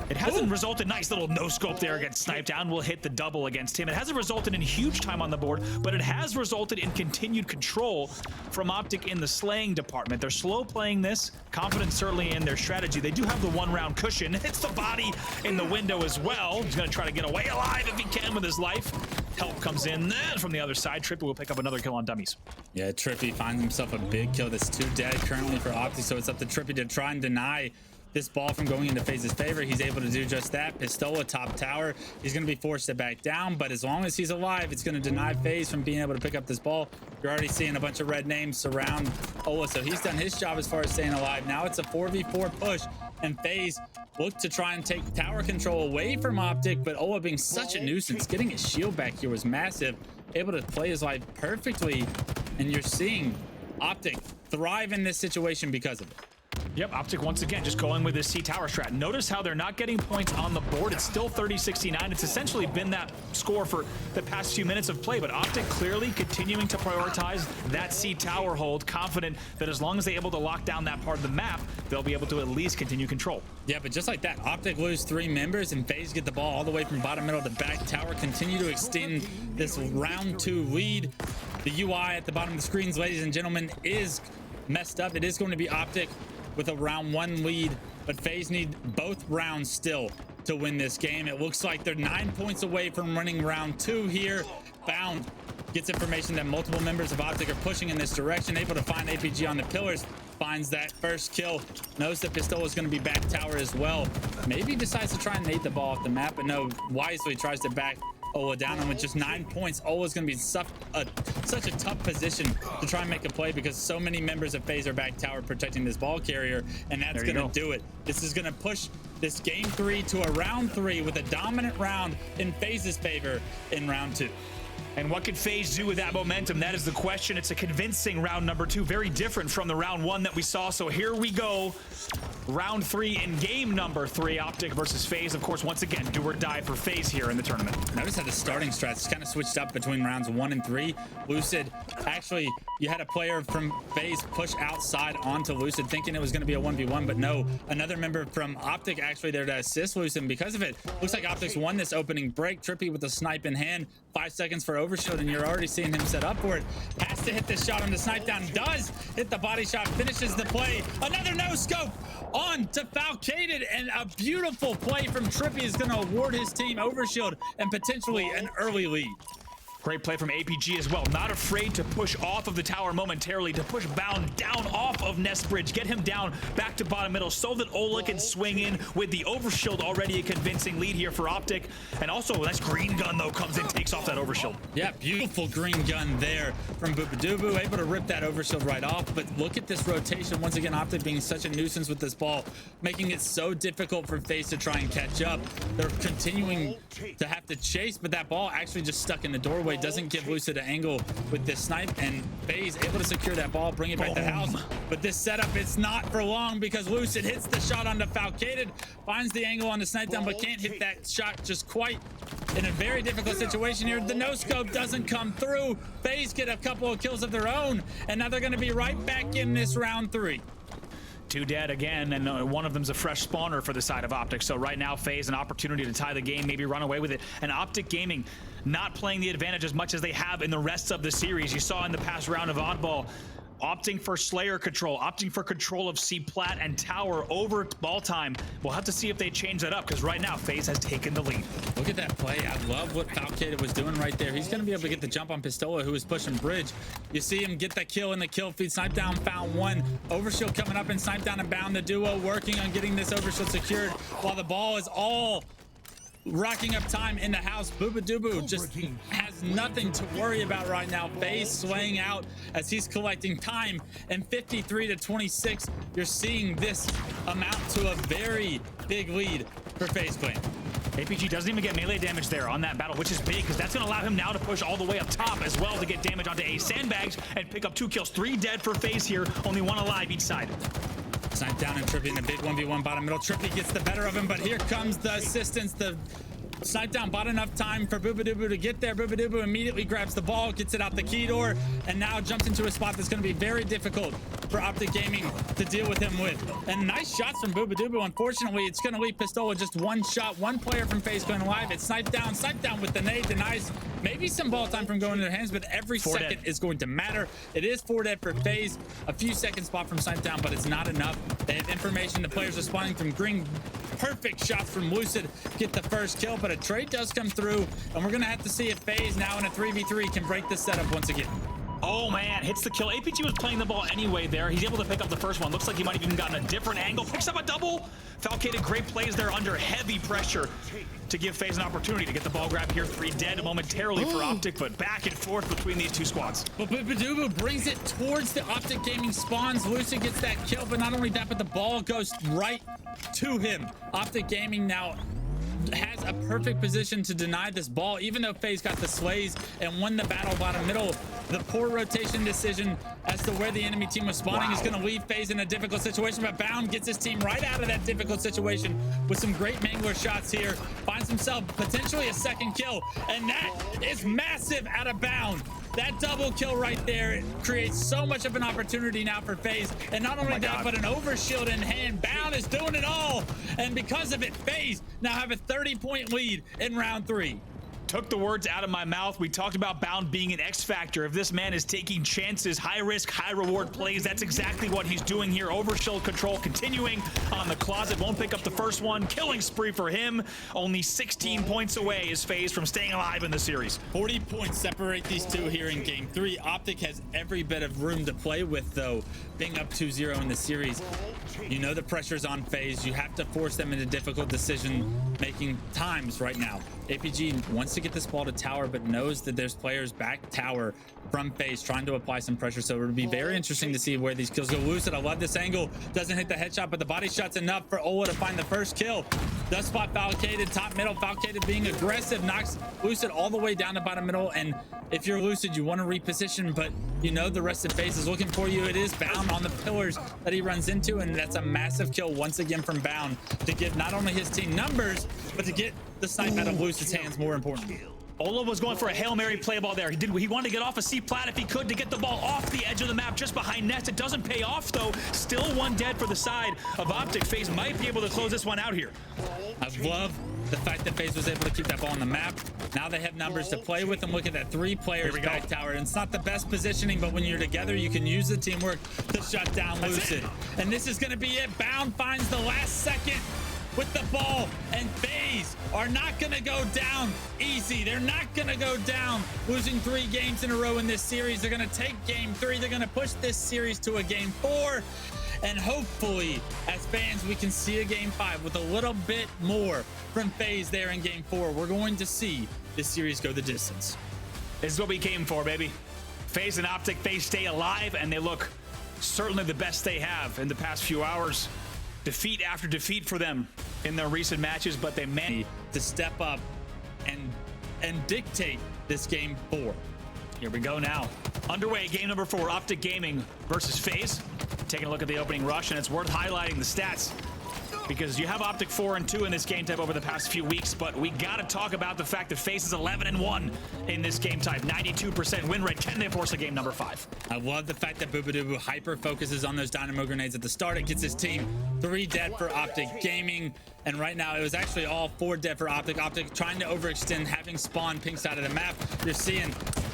It hasn't resulted, nice little no scope there against Snipe Down. Will hit the double against him. It hasn't resulted in huge time on the board, but it has resulted in continued control from Optic in the slaying department. They're slow playing this, confident certainly in their strategy. They do have the 1 round cushion. Hits the body in the window as well. He's gonna try to get away alive if he can with his life. Help comes in then from the other side. Trippy will pick up another kill on dummies. Yeah, Trippy finds himself a big kill. That's 2 dead currently for Optic, so it's up to Trippy to try and deny this ball from going into Faze's favor. He's able to do just that. Pistola top tower. He's going to be forced to back down, but as long as he's alive, it's going to deny Faze from being able to pick up this ball. You're already seeing a bunch of red names surround Ola, so he's done his job as far as staying alive. Now it's a 4v4 push, and Faze looked to try and take tower control away from Optic, but Ola being such a nuisance, getting his shield back here was massive. Able to play his life perfectly, and you're seeing Optic thrive in this situation because of it. Yep, Optic once again just going with this C tower strat. Notice how they're not getting points on the board. It's still 30-69. It's essentially been that score for the past few minutes of play, but Optic clearly continuing to prioritize that C tower hold, confident that as long as they're able to lock down that part of the map, they'll be able to at least continue control. Yeah, but just like that, Optic lose 3 members and Faze get the ball all the way from bottom middle to back tower, continue to extend this round 2 lead. The UI at the bottom of the screens, ladies and gentlemen, is messed up. It is going to be Optic with a round 1 lead, but Faze need both rounds still to win this game. It looks like they're 9 points away from winning round 2 here. Bound gets information that multiple members of Optic are pushing in this direction, able to find APG on the pillars, finds that first kill, knows that Pistola is going to be back tower as well. Maybe decides to try and nade the ball off the map, but no, wisely tries to back Ola down, and with just 9 points, Ola's going to be in such a tough position to try and make a play because so many members of Faze are back tower protecting this ball carrier, and that's going to do it. This is going to push this game 3 to a round 3 with a dominant round in Faze's favor in round 2. And what could Faze do with that momentum? That is the question. It's a convincing round number 2, very different from the round 1 that we saw. So here we go. Round 3 in game number 3, Optic versus Faze. Of course, once again, do or die for Faze here in the tournament. Notice how the starting strats kind of switched up between rounds 1 and 3. Lucid, actually, you had a player from Faze push outside onto Lucid thinking it was going to be a 1v1, but no, another member from Optic actually there to assist Lucid, and because of it, looks like Optic's won this opening break. Trippy with the snipe in hand, 5 seconds for overshield, and you're already seeing him set up for it. Has to hit this shot on the snipe down, does hit the body shot, finishes the play. Another no scope on to Falcated, and a beautiful play from Trippy is going to award his team overshield and potentially an early lead. Great play from APG as well. Not afraid to push off of the tower momentarily, to push Bound down off of Nest Bridge, get him down back to bottom middle so that Ola can swing in with the overshield. Already a convincing lead here for Optic. And also, nice green gun, though, comes in, takes off that overshield. Yeah, beautiful green gun there from Boobadooboo, able to rip that overshield right off. But look at this rotation. Once again, Optic being such a nuisance with this ball, making it so difficult for Faze to try and catch up. They're continuing to have to chase, but that ball actually just stuck in the doorway. Doesn't give Lucid an angle with this snipe, and Faze able to secure that ball, bring it back to the house. But this setup, it's not for long because Lucid hits the shot onto Falcated, finds the angle on the snipe down, but can't hit that shot just quite. In a very difficult situation here, the no scope doesn't come through. Faze get a couple of kills of their own, and now they're going to be right back in this round 3. 2 dead again, and one of them's a fresh spawner for the side of Optic. So right now, Faze an opportunity to tie the game, maybe run away with it. And Optic Gaming not playing the advantage as much as they have in the rest of the series. You saw in the past round of Oddball, opting for Slayer control, opting for control of C plat and tower over ball time. We'll have to see if they change that up, because right now Faze has taken the lead. Look at that play. I love what Falcated was doing right there. He's going to be able to get the jump on Pistola, who was pushing bridge. You see him get that kill in the kill feed. Snipe down, found one. Overshield coming up, and Snipe down and Bound, the duo working on getting this overshield secured while the ball is all rocking up time in the house. Boobadooboo just has nothing to worry about right now. Faze swaying out as he's collecting time, and 53 to 26. You're seeing this amount to a very big lead for Faze Clan. APG doesn't even get melee damage there on that battle, which is big, because that's going to allow him now to push all the way up top as well to get damage onto Ace Sandbags and pick up 2 kills. 3 dead for Faze here, only 1 alive each side. Snipe down and Trippy in a big 1v1 bottom middle. Trippy gets the better of him, but here comes the assistance. The Snipe down bought enough time for Boobadooboo to get there. Boobadooboo immediately grabs the ball, gets it out the key door, and now jumps into a spot that's going to be very difficult for Optic Gaming to deal with him with. And nice shots from Boobadooboo. Unfortunately, it's going to leave Pistola just 1 shot. 1 player from Faze Clan alive. It's Snipe down with the nade. Denies maybe some ball time from going in their hands, but every second is going to matter. It is 4 dead for Faze. A few seconds spot from Snipe down, but it's not enough. They have information. The players are spawning from green. Perfect shots from Lucid get the first kill, but a trade does come through, and we're gonna have to see if Faze now in a 3v3 can break this setup once again. Oh man, hits the kill. APG was playing the ball anyway there. He's able to pick up the first one. Looks like he might have even gotten a different angle. Picks up a double. Falcated, great plays there under heavy pressure to give Faze an opportunity to get the ball grab here. 3 dead momentarily for Optic, but back and forth between these 2 squads. But Boobadooboo brings it towards the Optic Gaming spawns. Lucid gets that kill, but not only that, but the ball goes right to him. Optic Gaming now has a perfect position to deny this ball, even though Faze got the slays and won the battle bottom middle. The poor rotation decision as to where the enemy team was spawning is going to leave Faze in a difficult situation, but Bound gets his team right out of that difficult situation with some great mangler shots here. Finds himself potentially a 2nd kill, and that is massive out of Bound. That double kill right there creates so much of an opportunity now for Faze. And not only that, but an overshield in hand. Bound is doing it all. And because of it, Faze now have a 30-point lead in round 3. Took the words out of my mouth. We talked about Bound being an X factor. If this man is taking chances, high risk, high reward plays, that's exactly what he's doing here. Overshield control continuing on the closet. Won't pick up the first one. Killing spree for him. Only 16 points away is Faze from staying alive in the series. 40 points separate these 2 here in game 3. Optic has every bit of room to play with, though, being up 2-0 in the series. You know the pressure's on Faze. You have to force them into difficult decision-making times right now. APG wants to get this ball to tower, but knows that there's players back tower from Faze trying to apply some pressure. So it'll be very interesting to see where these kills go. Lucid, I love this angle. Doesn't hit the headshot, but the body shot's enough for Ola to find the first kill. Does spot Falcated, top middle. Falcated being aggressive, knocks Lucid all the way down to bottom middle. And if you're Lucid, you want to reposition, but you know the rest of Faze is looking for you. It is Bound on the pillars that he runs into, and that's a massive kill once again from Bound to give not only his team numbers, but to get the snipe out of Lucid's hands, more importantly. Ola was going for a Hail Mary play ball there. He wanted to get off a C plat if he could to get the ball off the edge of the map just behind Nest. It doesn't pay off though. Still 1 dead for the side of Optic. Faze might be able to close this one out here. I love the fact that Faze was able to keep that ball on the map. Now they have numbers to play with, and look at that, 3 players back tower. And it's not the best positioning, but when you're together, you can use the teamwork to shut down Lucid. And this is going to be it. Bound finds the last second with the ball, and Faze are not going to go down easy. They're not going to go down losing 3 games in a row in this series. They're going to take game 3. They're going to push this series to a game 4. And hopefully, as fans, we can see a game 5 with a little bit more from Faze there in game 4. We're going to see this series go the distance. This is what we came for, baby. Faze and Optic, Faze stay alive, and they look certainly the best they have in the past few hours. Defeat after defeat for them in their recent matches, but they managed to step up and dictate this game 4. Here we go now. Underway, game number 4, Optic Gaming versus Faze. Taking a look at the opening rush, and it's worth highlighting the stats because you have Optic 4-2 in this game type over the past few weeks, but we gotta talk about the fact that Faze is 11-1 in this game type. 92% win rate. Can they force a game number 5? I love the fact that Boobadooboo hyper focuses on those dynamo grenades at the start. It gets his team 3 dead for Optic Gaming, and right now it was actually all 4 dead for Optic. Optic trying to overextend, having spawn pink side of the map. You're seeing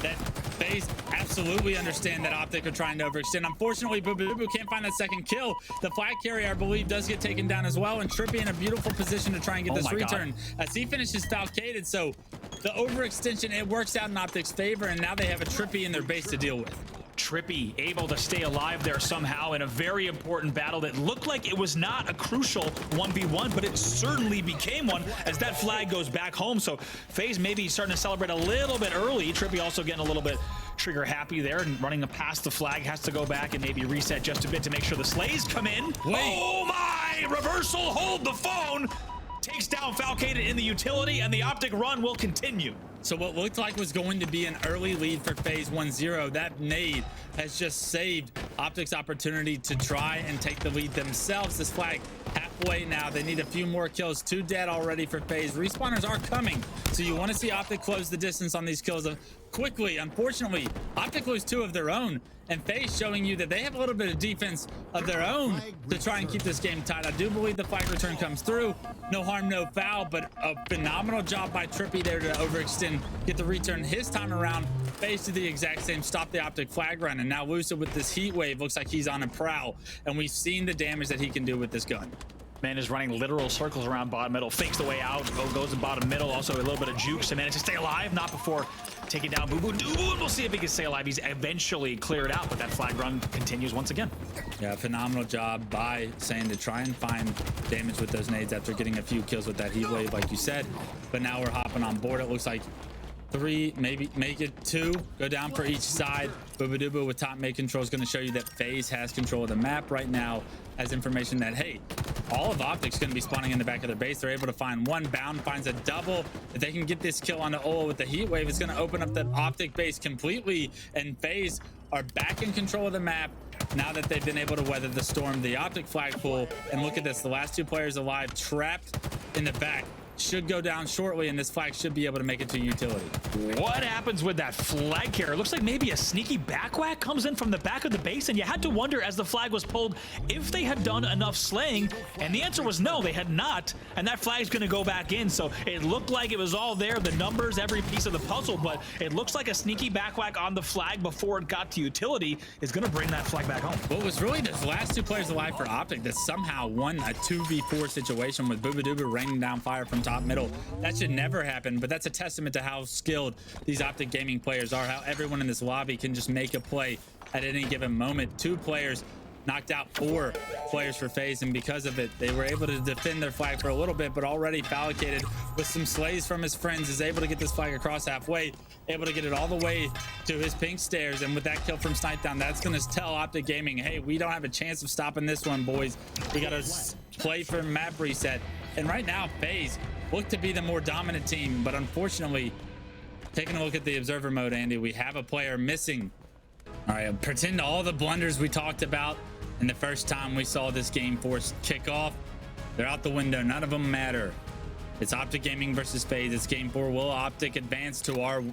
that Faze absolutely understand that Optic are trying to overextend. Unfortunately, Boo can't find that second kill. The flag carrier, I believe, does get taken down as well, and Trippy in a beautiful position to try and get this return as he finishes falcated. So the overextension, it works out in Optic's favor, and now they have a Trippy in their base to deal with. Trippy able to stay alive there somehow in a very important battle that looked like it was not a crucial 1v1, but it certainly became one as that flag goes back home. So Faze maybe starting to celebrate a little bit early. Trippy also getting a little bit trigger happy there and running past the flag, has to go back and maybe reset just a bit to make sure the slays come in. Wait. Oh my! Reversal, hold the phone! Takes down Falcated in the utility, and the Optic run will continue. So what looked like was going to be an early lead for Faze 1-0, that nade has just saved Optic's opportunity to try and take the lead themselves. This flag halfway now. They need a few more kills. 2 dead already for Faze. Respawners are coming, so you want to see Optic close the distance on these kills quickly. Unfortunately, Optic lose 2 of their own, and Faze showing you that they have a little bit of defense of their own to try and keep this game tight. I do believe the flag return comes through. No harm, no foul, but a phenomenal job by Trippy there to overextend, get the return his time around. Faze did the exact same, stop the Optic flag run, and now Lucid with this heat wave looks like he's on a prowl, and we've seen the damage that he can do with this gun. Man is running literal circles around bottom middle, fakes the way out, goes to bottom middle, also a little bit of juke to manage to stay alive, not before taking down Boo Boo Doo, and we'll see if he can stay alive. He's eventually cleared out, but that flag run continues once again. Yeah, phenomenal job by Sand to try and find damage with those nades after getting a few kills with that heat wave, like you said. But now we're hopping on board. It looks like 3, maybe make it 2, go down for each side. Booba with top mid control is going to show you that Faze has control of the map right now, has information that, hey, all of Optic's going to be spawning in the back of their base. They're able to find one, Bound finds a double. If they can get this kill onto Ola with the heat wave, it's going to open up the Optic base completely, and Faze are back in control of the map now that they've been able to weather the storm. The Optic flagpole, and look at this, the last 2 players alive trapped in the back should go down shortly, and this flag should be able to make it to utility. What happens with that flag carrier? Looks like maybe a sneaky back whack comes in from the back of the base, and you had to wonder as the flag was pulled if they had done enough slaying, and the answer was no, they had not, and that flag's going to go back in. So it looked like it was all there, the numbers, every piece of the puzzle, but it looks like a sneaky back whack on the flag before it got to utility is going to bring that flag back home. What was really those last 2 players alive for Optic that somehow won a 2v4 situation with Booba raining down fire from top middle. That should never happen, but that's a testament to how skilled these Optic gaming players are, how everyone in this lobby can just make a play at any given moment. 2 players knocked out 4 players for Faze, and because of it, they were able to defend their flag for a little bit, but already falcated with some slays from his friends is able to get this flag across halfway, able to get it all the way to his pink stairs, and with that kill from Snipe Down, that's going to tell Optic Gaming, hey, we don't have a chance of stopping this one, boys. We got to play for map reset. And right now, Faze look to be the more dominant team, but unfortunately, taking a look at the observer mode, Andy, we have a player missing. All right, pretend all the blunders we talked about in the first time we saw this game force kick off, they're out the window. None of them matter. It's Optic Gaming versus Faze. It's game 4. Will Optic advance to our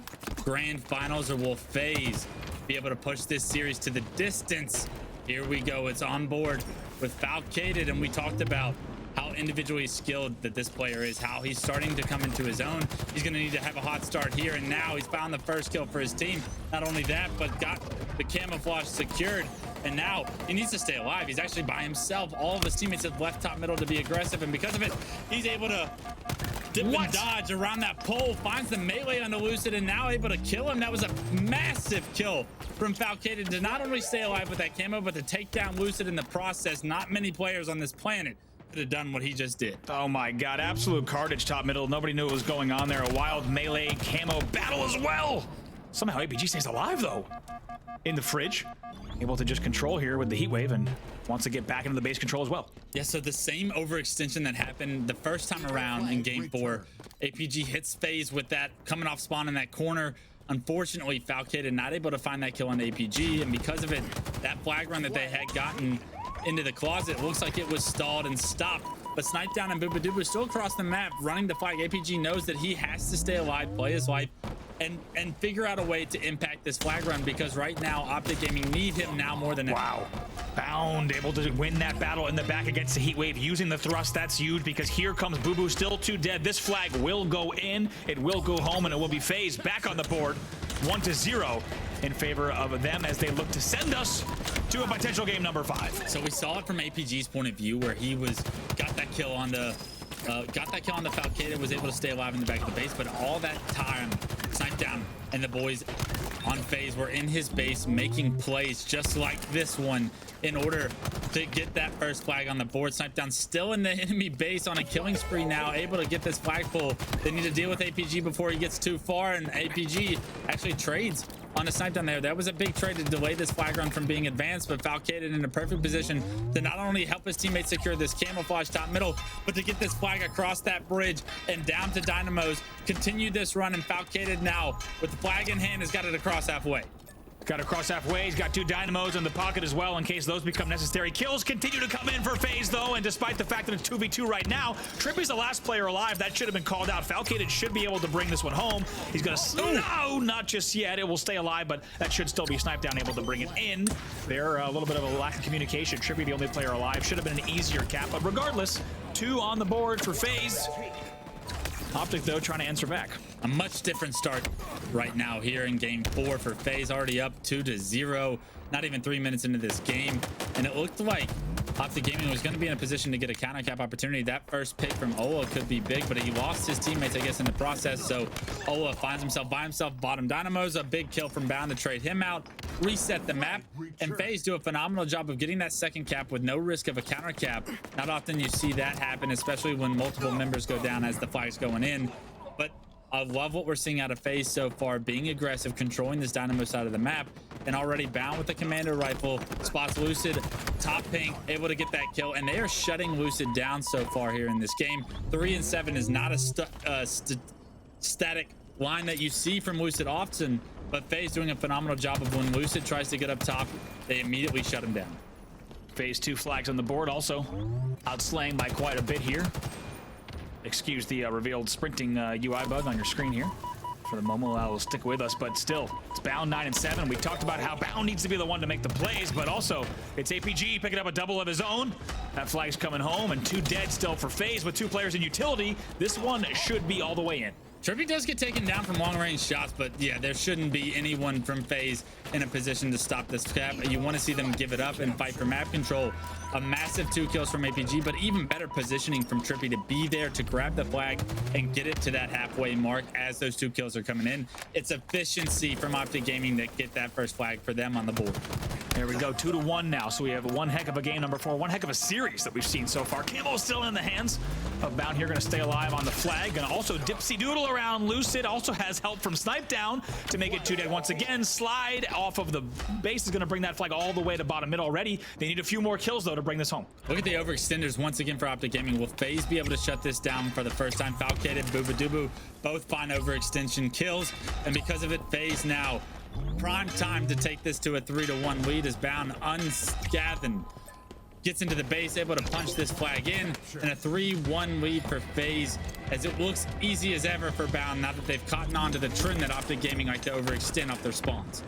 grand finals, or will Faze be able to push this series to the distance? Here we go. It's on board with Falcated, and we talked about how individually skilled that this player is, how he's starting to come into his own. He's going to need to have a hot start here, and now he's found the first kill for his team. Not only that, but got the camouflage secured, and now he needs to stay alive. He's actually by himself. All of his teammates have left top middle to be aggressive, and because of it, he's able to dip and dodge around that pole, finds the melee on the Lucid, and now able to kill him. That was a massive kill from Falcated to not only stay alive with that camo, but to take down Lucid in the process. Not many players on this planet could have done what he just did. Oh my god, absolute carnage top middle. Nobody knew what was going on there. A wild melee camo battle as well. Somehow APG stays alive though. In the fridge, able to just control here with the heat wave, and wants to get back into the base control as well. Yeah, so the same overextension that happened the first time around in game 4, APG hits Faze with that coming off spawn in that corner. Unfortunately, Falcated not able to find that kill on APG, and because of it, that flag run that they had gotten into the closet looks like it was stalled and stopped. But Snipe Down and Booba still across the map running the flag. APG knows that he has to stay alive, play his life, and figure out a way to impact this flag run, because right now Optic Gaming need him now more than ever. Wow. Bound able to win that battle in the back against the heat wave using the thrust. That's huge, because here comes Boo Boo, still 2 dead. This flag will go in, it will go home, and it will be Faze back on the board. 1-0 in favor of them as they look to send us to a potential game number 5. So we saw it from APG's point of view where he got that kill on the Falcata, was able to stay alive in the back of the base, but all that time sniped down, and the boys on Faze were in his base making plays just like this one in order to get that first flag on the board. Sniped down still in the enemy base on a killing spree now, able to get this flagpole. They need to deal with APG before he gets too far, and APG actually trades on a snipe down there. That was a big trade to delay this flag run from being advanced, but Falcata in a perfect position to not only help his teammates secure this camouflage top middle, but to get this flag across that bridge and down to Dynamos. Continue this run, and Falcata now with the flag in hand has got it across halfway. Got to cross halfway. He's got 2 Dynamos in the pocket as well in case those become necessary. Kills continue to come in for Faze though, and despite the fact that it's 2v2 right now, Trippy's the last player alive. That should have been called out. Falcata should be able to bring this one home. He's gonna, no, not just yet. It will stay alive, but that should still be sniped down, able to bring it in. There, a little bit of a lack of communication. Trippy, the only player alive, should have been an easier cap, but regardless, 2 on the board for Faze. Optic, though, trying to answer back. A much different start right now here in game 4 for Faze, already up 2-0, not even 3 minutes into this game, and it looked like Optic Gaming was going to be in a position to get a counter cap opportunity. That first pick from Ola could be big, but he lost his teammates, I guess, in the process. So Ola finds himself by himself, bottom Dynamos, a big kill from Bound to trade him out, reset the map, and Faze do a phenomenal job of getting that second cap with no risk of a counter cap. Not often you see that happen, especially when multiple members go down as the flag's going in. But I love what we're seeing out of Faze so far, being aggressive, controlling this Dynamo side of the map, and already Bound with the Commander rifle, spots Lucid, top ping, able to get that kill, and they are shutting Lucid down so far here in this game. 3 and 7 is not a static line that you see from Lucid often, but Faze doing a phenomenal job of when Lucid tries to get up top, they immediately shut him down. Faze 2 flags on the board, also outslaying by quite a bit here. Excuse the revealed sprinting UI bug on your screen here. For the moment, that will stick with us, but still, it's Bound 9 and 7. We talked about how Bound needs to be the one to make the plays, but also it's APG picking up a double of his own. That flag's coming home, and 2 dead still for Faze with 2 players in utility. This one should be all the way in. Trippy does get taken down from long-range shots, but yeah, there shouldn't be anyone from Faze in a position to stop this cap. You want to see them give it up and fight for map control. A massive 2 kills from APG, but even better positioning from Trippy to be there to grab the flag and get it to that halfway mark as those 2 kills are coming in. It's efficiency from Optic Gaming that get that first flag for them on the board. There we go, 2-1 now. So we have one heck of a game number 4, one heck of a series that we've seen so far. Camo still in the hands of Bound here, gonna stay alive on the flag. Gonna also dipsy doodle around. Lucid also has help from Snipe Down to make it 2 dead once again. Slide off of the base is gonna bring that flag all the way to bottom mid already. They need a few more kills though to bring this home. Look at the overextenders once again for Optic Gaming. Will Faze be able to shut this down for the first time? Falcata, Boobadooboo, both find overextension kills, and because of it, Faze now prime time to take this to a 3-1 lead as Bound unscathed gets into the base, able to punch this flag in, and a 3-1 lead for Faze as it looks easy as ever for Bound now that they've caught on to the trend that Optic Gaming like to overextend off their spawns.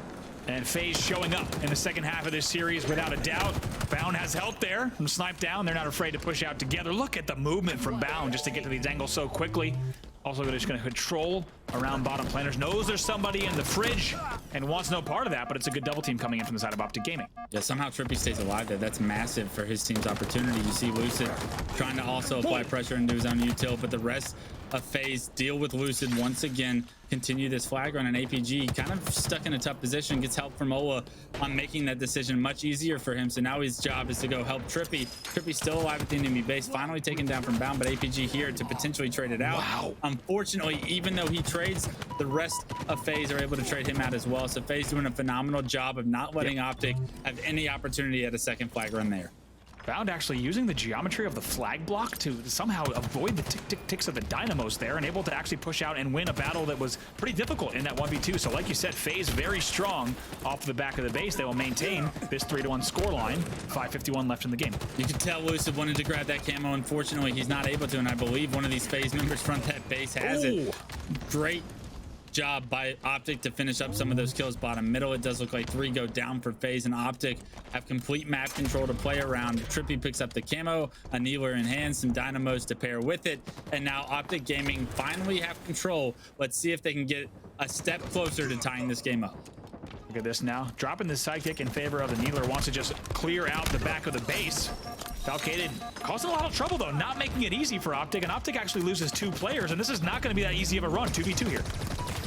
And Faze showing up in the second half of this series without a doubt. Bound has help there from Snipe Down. They're not afraid to push out together. Look at the movement from Bound just to get to these angles so quickly. Also just going to control around bottom planners. Knows there's somebody in the fridge and wants no part of that, but it's a good double team coming in from the side of Optic Gaming. Yeah, somehow Trippy stays alive there. That's massive for his team's opportunity. You see Lucid trying to also apply pressure into his own util, but the rest of Faze deal with Lucid once again, continue this flag run, and APG kind of stuck in a tough position, gets help from Ola on making that decision much easier for him. So now his job is to go help Trippy. Trippy's still alive at the enemy base, finally taken down from Bound, but APG here to potentially trade it out. Wow. Unfortunately, even though he trades, the rest of Faze are able to trade him out as well. So Faze doing a phenomenal job of not letting Optic have any opportunity at a second flag run there. Bound actually using the geometry of the flag block to somehow avoid the tick-tick-ticks of the Dynamos there and able to actually push out and win a battle that was pretty difficult in that 1v2. So like you said, Faze very strong off the back of the base. They will maintain this 3-1 scoreline. 5:51 left in the game. You can tell Lucid wanted to grab that camo. Unfortunately, he's not able to, and I believe one of these Faze members from that base has it. Great job by Optic to finish up some of those kills bottom middle. It does look like 3 go down for Faze, and Optic have complete map control to play around. Trippy picks up the camo, a kneeler in hand, some dynamos to pair with it, and now Optic Gaming finally have control. Let's see if they can get a step closer to tying this game up. Look at this now. Dropping the sidekick in favor of the kneeler. Wants to just clear out the back of the base. Falcated causing a lot of trouble, though, not making it easy for Optic, and Optic actually loses 2 players, and this is not going to be that easy of a run. 2v2 here.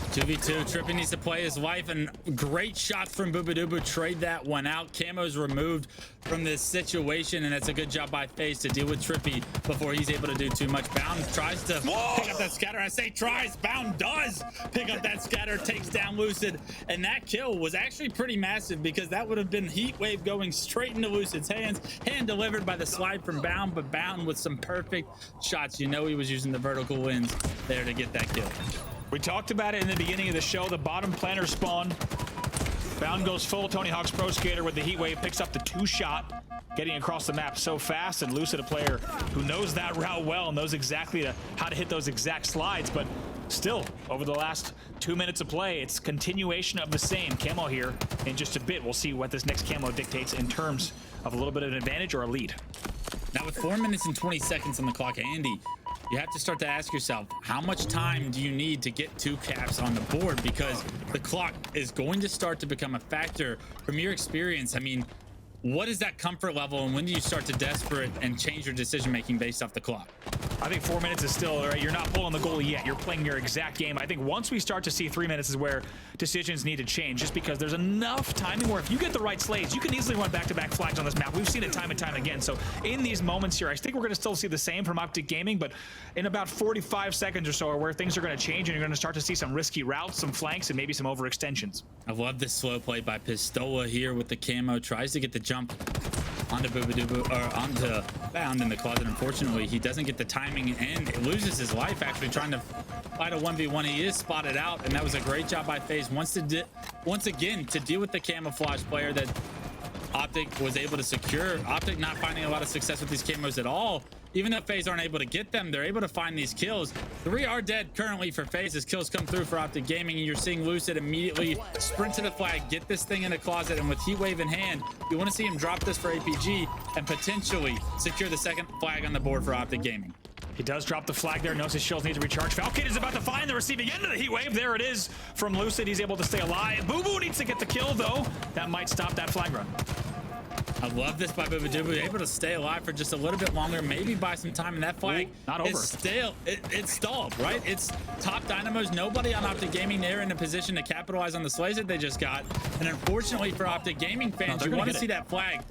2v2. Trippy needs to play his life, and great shots from Boobadooboo. Trade that one out. Camo's removed from this situation, and it's a good job by Faze to deal with Trippy before he's able to do too much. Bound tries to pick up that scatter. I say tries. Bound does pick up that scatter, takes down Lucid, and that kill was actually pretty massive because that would have been Heat Wave going straight into Lucid's hands. Hand delivered by the slide from Bound, but Bound with some perfect shots. You know he was using the vertical lens there to get that kill. We talked about it in the beginning of the show. The bottom planner spawn. Bound goes full Tony Hawk's Pro Skater with the Heat Wave, picks up the 2-shot, getting across the map so fast. And Lucid, a player who knows that route well, knows exactly how to hit those exact slides. But still, over the last 2 minutes of play, it's continuation of the same. Camo here in just a bit. We'll see what this next camo dictates in terms of a little bit of an advantage or a lead. Now with 4 minutes and 20 seconds on the clock, Andy, you have to start to ask yourself, how much time do you need to get 2 caps on the board? Because the clock is going to start to become a factor. From your experience, I mean, what is that comfort level, and when do you start to desperate and change your decision making based off the clock? I think 4 minutes is still, right? You're not pulling the goalie yet. You're playing your exact game. I think once we start to see 3 minutes is where decisions need to change, just because there's enough timing where if you get the right slays, you can easily run back-to-back flags on this map. We've seen it time and time again. So in these moments here, I think we're going to still see the same from Optic Gaming, but in about 45 seconds or so are where things are going to change, and you're going to start to see some risky routes, some flanks, and maybe some overextensions. I love this slow play by Pistola here with the camo. Tries to get the jump onto Boobadooboo, or onto Bound in the closet. Unfortunately, he doesn't get the timing and loses his life actually trying to fight a 1v1. He is spotted out, and that was a great job by Faze once again to deal with the camouflage player that Optic was able to secure. Optic not finding a lot of success with these camos at all. Even though Faze aren't able to get them, they're able to find these kills. 3 are dead currently for Faze as kills come through for Optic Gaming, and you're seeing Lucid immediately sprint to the flag, get this thing in a closet, and with Heat Wave in hand, you want to see him drop this for APG and potentially secure the second flag on the board for Optic Gaming. He does drop the flag there. Knows his shields need to recharge. Falcon is about to find the receiving end of the Heat Wave. There it is from Lucid. He's able to stay alive. Boo Boo needs to get the kill, though. That might stop that flag run. I love this by Boobadooboo, able to stay alive for just a little bit longer, maybe buy some time, and that flag not over. is stale. It's stalled, right? It's top dynamos. Nobody on Optic Gaming there in a position to capitalize on the slays that they just got. And unfortunately for Optic Gaming fans, you want to see that flag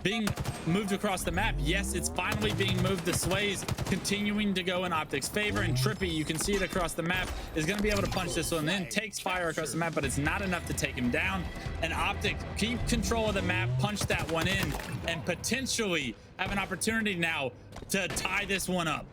being moved across the map. Yes, it's finally being moved. The slays continuing to go in Optic's favor, and Trippy, you can see it across the map, is going to be able to punch this one in, takes fire across the map, but it's not enough to take him down. And Optic keep control of the map, punch that one in, and potentially have an opportunity now to tie this one up.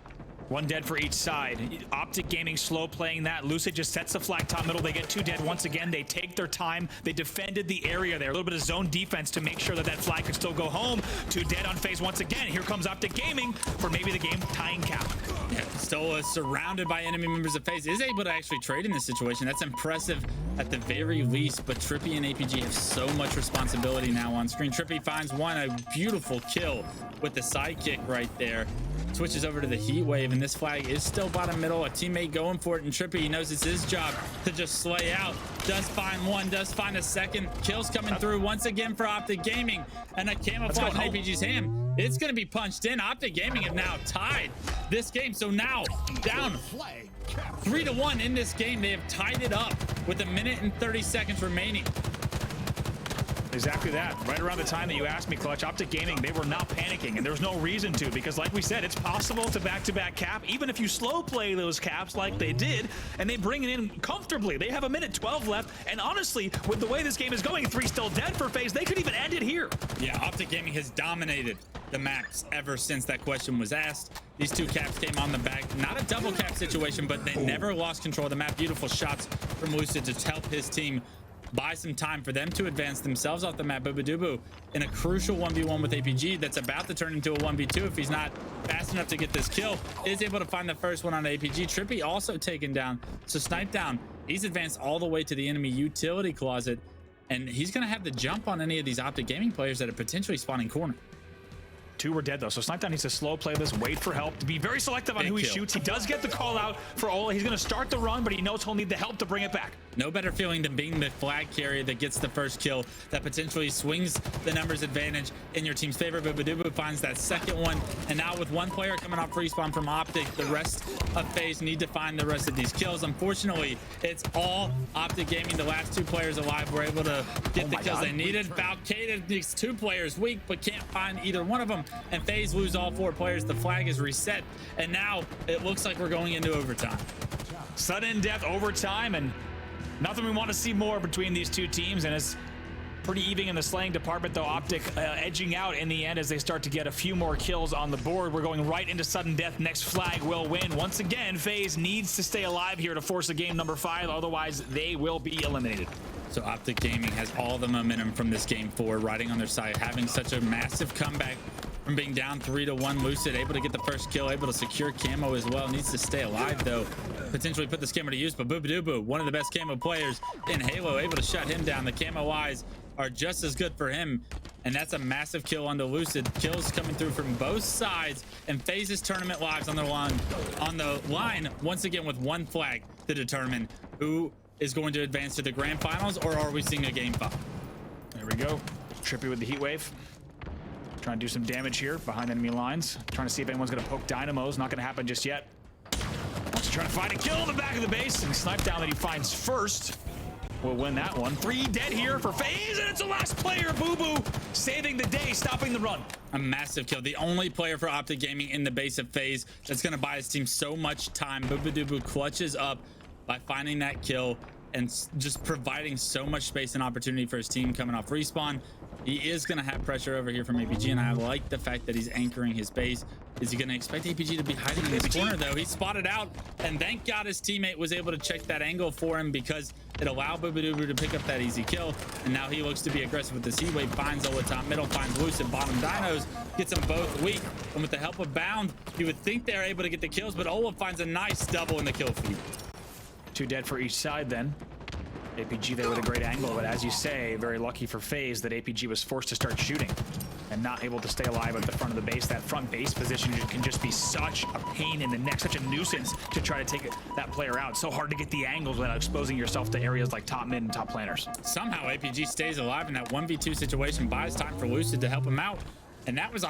1 dead for each side. Optic Gaming slow playing that. Lucid just sets the flag top middle. They get 2 dead once again. They take their time. They defended the area there. A little bit of zone defense to make sure that that flag could still go home. 2 dead on Faze once again. Here comes Optic Gaming for maybe the game tying cap. Yeah, Pistola, surrounded by enemy members of Faze, is able to actually trade in this situation. That's impressive at the very least, but Trippy and APG have so much responsibility now on screen. Trippy finds one, a beautiful kill with the sidekick right there. Switches over to the Heat Wave, and this flag is still bottom middle. A teammate going for it, and Trippy, he knows it's his job to just slay out. Does find one, does find a second. Kills coming through once again for Optic Gaming, and a camouflage in APG's hand. It's going to be punched in. Optic Gaming have now tied this game, so now down 3-1 in this game. They have tied it up with 1 minute and 30 seconds remaining. Exactly that. Right around the time that you asked me, Clutch, Optic Gaming, they were not panicking, and there was no reason to, because like we said, it's possible to back-to-back cap, even if you slow play those caps like they did, and they bring it in comfortably. They have 1 minute 12 left, and honestly, with the way this game is going, 3 still dead for Faze, they could even end it here. Yeah, Optic Gaming has dominated the maps ever since that question was asked. These 2 caps came on the back. Not a double cap situation, but they never lost control of the map. Beautiful shots from Lucid to help his team buy some time for them to advance themselves off the map. Bubadubu in a crucial 1v1 with APG that's about to turn into a 1v2 if he's not fast enough to get this kill. Is able to find the first one on APG. Trippy also taken down. So Snipe Down, he's advanced all the way to the enemy utility closet, and he's going to have the jump on any of these Optic Gaming players that are potentially spawning corner. 2 were dead though, so Snipe Down needs to slow play this, wait for help, to be very selective on who he shoots. He does get the call out for Ola. He's gonna start the run, but he knows he'll need the help to bring it back. No better feeling than being the flag carrier that gets the first kill, that potentially swings the numbers advantage in your team's favor. Bubadubu finds that second one, and now with one player coming off respawn from Optic, the rest of FaZe need to find the rest of these kills. Unfortunately, it's all Optic Gaming. The last 2 players alive were able to get the kills they needed. Valkated, these 2 players weak, but can't find either one of them, and FaZe lose all 4 players. The flag is reset, and now it looks like we're going into overtime. Sudden death, overtime, and nothing we want to see more between these 2 teams, and it's pretty even in the slaying department though. Optic edging out in the end as they start to get a few more kills on the board. We're going right into sudden death. Next flag will win. Once again, FaZe needs to stay alive here to force a game number 5, otherwise they will be eliminated. So Optic Gaming has all the momentum from this game 4 riding on their side, having such a massive comeback from being down 3-1. Lucid able to get the first kill, able to secure camo as well. Needs to stay alive though, potentially put this camo to use, but Bubadubu, one of the best camo players in Halo, able to shut him down. The camo eyes are just as good for him, and that's a massive kill on the Lucid. Kills coming through from both sides, and FaZe's tournament lives on the line once again with 1 flag to determine who is going to advance to the grand finals, or are we seeing a game 5? There we go. Trippy with the heat wave. Trying to do some damage here behind enemy lines. Trying to see if anyone's going to poke Dynamos. Not going to happen just yet. Wants to try to find a kill in the back of the base, and Snipe Down that he finds first will win that one. 3 dead here for FaZe, and it's the last player. Boo Boo saving the day, stopping the run. A massive kill. The only player for Optic Gaming in the base of FaZe that's going to buy his team so much time. Bubadubu clutches up by finding that kill and just providing so much space and opportunity for his team coming off respawn. He is going to have pressure over here from APG, and I like the fact that he's anchoring his base. Is he going to expect APG to be hiding in this corner, though? He's spotted out, and thank God his teammate was able to check that angle for him, because it allowed Bubadubu to pick up that easy kill, and now he looks to be aggressive with this heat wave. Finds Ola top middle, finds Lucid bottom dinos, gets them both weak, and with the help of Bound, you would think they're able to get the kills, but Ola finds a nice double in the kill feed. 2 dead for each side then. APG there with a great angle, but as you say, very lucky for FaZe that APG was forced to start shooting and not able to stay alive at the front of the base. That front base position can just be such a pain in the neck, such a nuisance to try to take that player out. So hard to get the angles without exposing yourself to areas like top mid and top planners. Somehow APG stays alive in that 1v2 situation, buys time for Lucid to help him out, and that was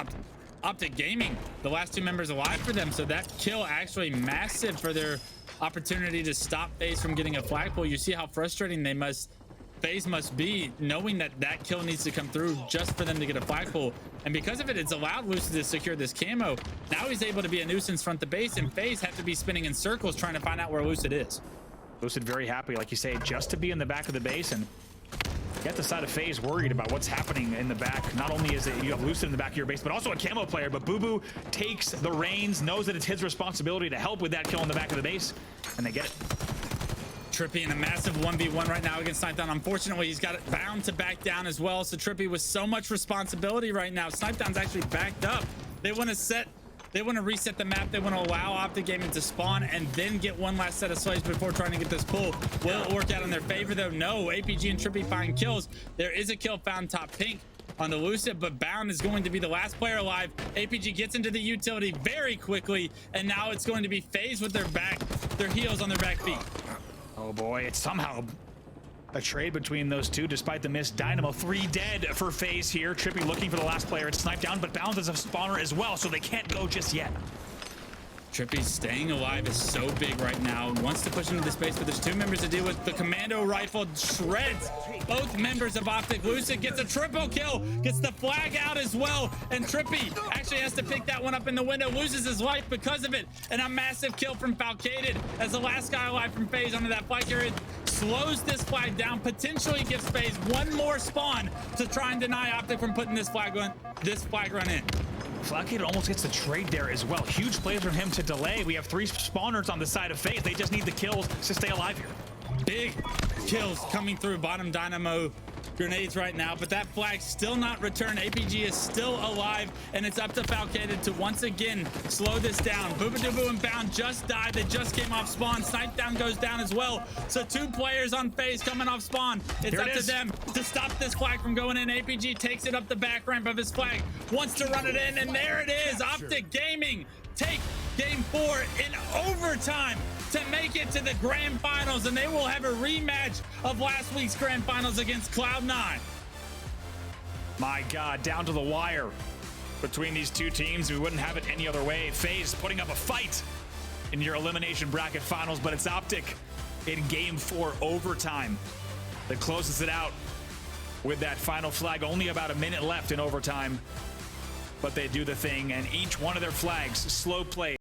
Optic Gaming, the last 2 members alive for them. So that kill actually massive for their opportunity to stop FaZe from getting a flagpole. You see how frustrating FaZe must be, knowing that that kill needs to come through just for them to get a flagpole. And because of it, it's allowed Lucid to secure this camo. Now he's able to be a nuisance front the base, and FaZe have to be spinning in circles trying to find out where Lucid is. Lucid very happy, like you say, just to be in the back of the base and get the side of FaZe worried about what's happening in the back. Not only is it you have Lucid in the back of your base, but also a camo player. But Boo Boo takes the reins, knows that it's his responsibility to help with that kill in the back of the base, and they get it. Trippy in a massive 1v1 right now against Snipe Down. Unfortunately, he's got it bound to back down as well. So Trippy with so much responsibility right now. Snipe Down's actually backed up. They want to reset the map. They want to allow Optic Gaming to spawn and then get one last set of slaves before trying to get this pull. Will it work out in their favor though? No. APG and Trippy find kills. There is a kill found top pink on the Lucid, but Bound is going to be the last player alive. APG gets into the utility very quickly, and now it's going to be FaZe with their heels on their back feet. Oh boy, it's somehow a trade between those 2 despite the missed dynamo. 3 dead for FaZe here. Trippy looking for the last player. It's Snipe Down, but Bound is a spawner as well, so they can't go just yet. Trippy staying alive is so big right now. Wants to push into the space, but there's 2 members to deal with. The commando rifle shreds both members of Optic. Lucid gets a triple kill, gets the flag out as well, and Trippy actually has to pick that one up in the window, loses his life because of it, and a massive kill from Falcated as the last guy alive from FaZe under that flag carrier slows this flag down, potentially gives FaZe one more spawn to try and deny Optic from putting this flag run in. Falcated almost gets the trade there as well. Huge plays from him to delay. We have 3 spawners on the side of FaZe. They just need the kills to stay alive here. Big kills coming through bottom dynamo grenades right now, but that flag still not returned. APG is still alive, and it's up to Falcated to once again slow this down. Boobadooboo and Bound just died. They just came off spawn. Snipe Down goes down as well. So 2 players on Faze coming off spawn. It's up to them to stop this flag from going in. APG takes it up the back ramp of his flag, wants to run it in, and there it is. Optic Gaming take game 4 in overtime to make it to the grand finals, and they will have a rematch of last week's grand finals against Cloud9. My God, down to the wire between these two teams. We wouldn't have it any other way. Faze putting up a fight in your elimination bracket finals, but it's Optic in game 4 overtime that closes it out with that final flag. Only about a minute left in overtime, but they do the thing, and each one of their flags slow play.